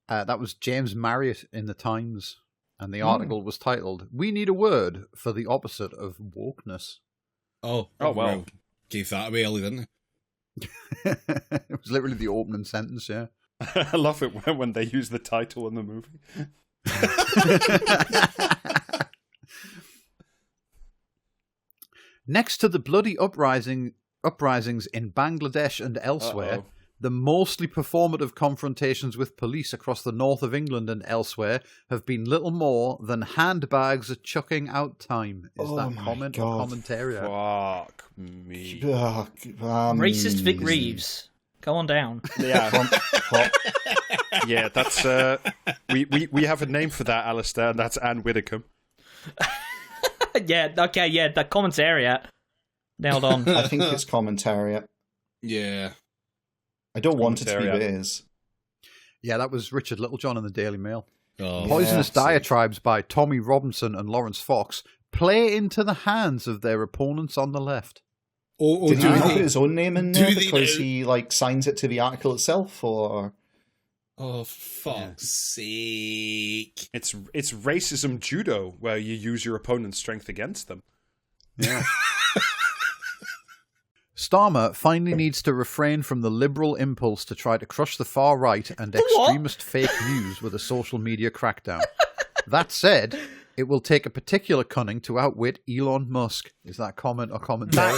That was James Marriott in the Times, and the article was titled, "We need a word for the opposite of wokeness." Oh, well. Gave that away early, didn't It was literally the opening sentence, yeah. I love it when they use the title in the movie. Next to the bloody uprisings in Bangladesh and elsewhere, Uh-oh. the mostly performative confrontations with police across the north of England and elsewhere have been little more than handbags at chucking out time. Is Oh that my comment or God. commentary? Fuck me. Racist Vic Reeves. Go on down. Yeah, yeah. That's we have a name for that, Alistair, and that's Anne Widdecombe. Yeah, okay, yeah, that commentary at. Nailed on. I think it's commentary. Yeah. I don't want it to be, Commentariat. but it is. Yeah, that was Richard Littlejohn in the Daily Mail. Oh, Poisonous Yeah. diatribes by Tommy Robinson and Lawrence Fox play into the hands of their opponents on the left. Oh, Did he do put they? his own name in do there they because now? he signs it to the article itself, or Oh, fuck's sake. It's racism judo, where you use your opponent's strength against them. Yeah. Starmer finally needs to refrain from the liberal impulse to try to crush the far right and what? extremist fake news with a social media crackdown. That said, it will take a particular cunning to outwit Elon Musk. Is that comment or commentary?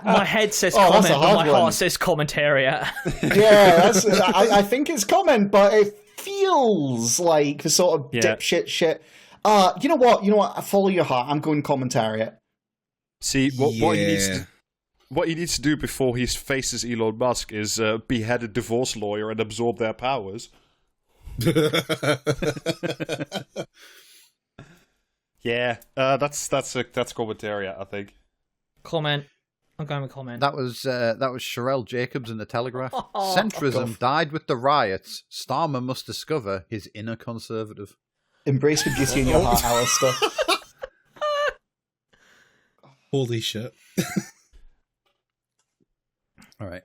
My head says Oh, that's comment, a but hard my one. heart says commentary at. yeah, I think it's comment, but it feels like the sort of Yeah. dipshit shit. You know what? I follow your heart. I'm going commentary. See, what he needs Yeah. to, what he needs to do before he faces Elon Musk is behead a divorce lawyer and absorb their powers. Yeah, that's commentary, I think. Comment. I'm going with comment. That was Sherelle Jacobs in the Telegraph. Oh, Centrism died with the riots. Starmer must discover his inner conservative. Embrace the beauty in your heart, Alistair. Holy shit. All right.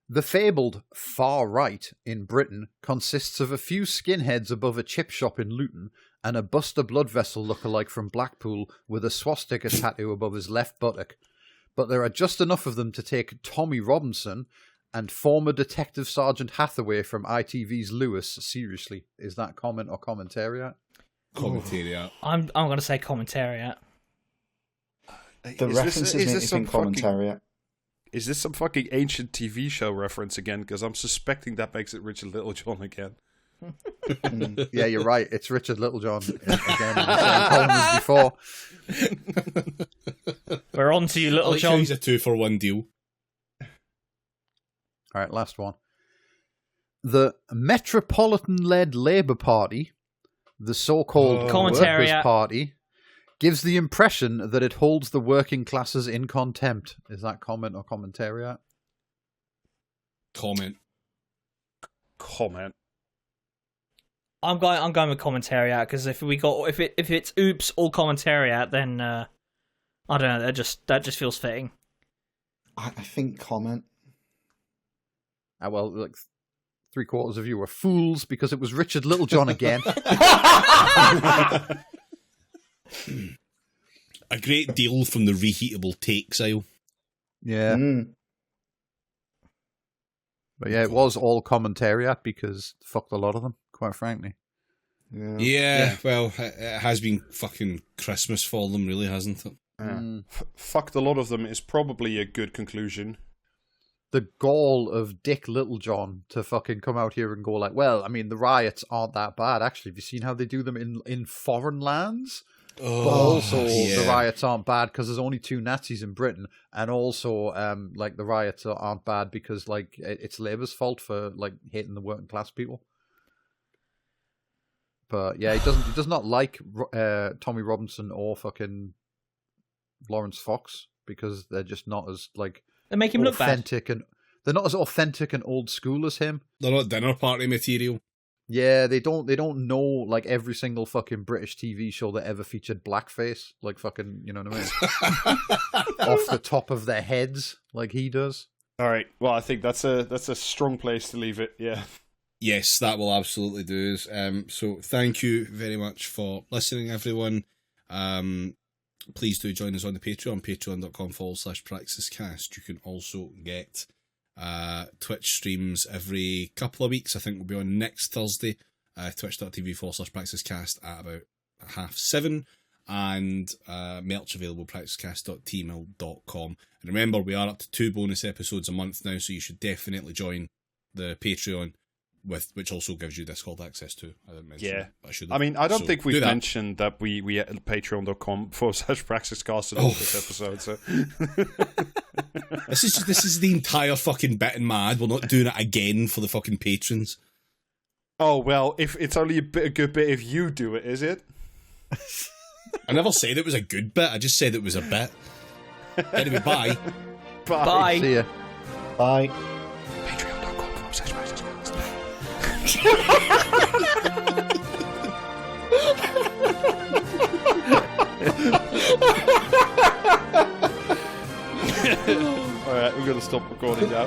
The fabled far right in Britain consists of a few skinheads above a chip shop in Luton and a Buster Blood Vessel lookalike from Blackpool with a swastika tattoo above his left buttock. But there are just enough of them to take Tommy Robinson and former Detective Sergeant Hathaway from ITV's Lewis seriously. Is that comment or commentary? Commentary out. I'm going to say commentary at. The references make me think commentary. Is this some fucking ancient TV show reference again? Because I'm suspecting that makes it Richard Littlejohn again. Yeah, you're right. It's Richard Littlejohn again in the same column as before. We're on to you, I like how Littlejohn. he's a 2-for-1 deal. All right, last one. The Metropolitan-led Labour Party, the so-called Workers' Commentariat. Party, gives the impression that it holds the working classes in contempt. Is that comment or commentariat? Comment. I'm going with commentariat because if it's oops or commentariat, then I don't know. That just feels fitting. I think comment. Well, like 3/4 of you were fools because it was Richard Littlejohn again. A great deal from the reheatable takes aisle. Yeah. But yeah, it was all commentariat because fucked a lot of them, quite frankly. Yeah, well, it has been fucking Christmas for them, really, hasn't it? Fucked a lot of them is probably a good conclusion. The gall of Dick Littlejohn to fucking come out here and go like, well, I mean, the riots aren't that bad, actually. Have you seen how they do them in foreign lands? Oh, But also, yeah. the riots aren't bad because there's only 2 Nazis in Britain, and also, like the riots aren't bad because like it's Labour's fault for like hating the working class people. But yeah, he does not like Tommy Robinson or fucking Lawrence Fox because they're just not as like They make him look bad. authentic and they're not as authentic and old school as him. They're not dinner party material. Yeah, they don't know like every single fucking British TV show that ever featured blackface, like fucking, you know what I mean? Off the top of their heads, like he does. All right. Well, I think that's a strong place to leave it. Yeah. Yes, that will absolutely do us. So thank you very much for listening, everyone. Please do join us on the Patreon, patreon.com/praxiscast. You can also get Twitch streams every couple of weeks. I think we'll be on next Thursday, twitch.tv/praxiscast at about 7:30, and merch available praxiscast.tmail.com. And remember, we are up to 2 bonus episodes a month now, so you should definitely join the Patreon, which also gives you Discord access to. I didn't mention Yeah. that, but I should. I mean, I don't think we've do that. mentioned that we at patreon.com/praxiscast in all this episode. So This is the entire fucking bit and mad. We're not doing it again for the fucking patrons. oh well, if it's only a good bit if you do it, is it? I never said it was a good bit. I just said it was a bit. Anyway, bye. Bye. See ya. Bye. Patreon.com/praxiscast. Alright, we're gonna stop recording now.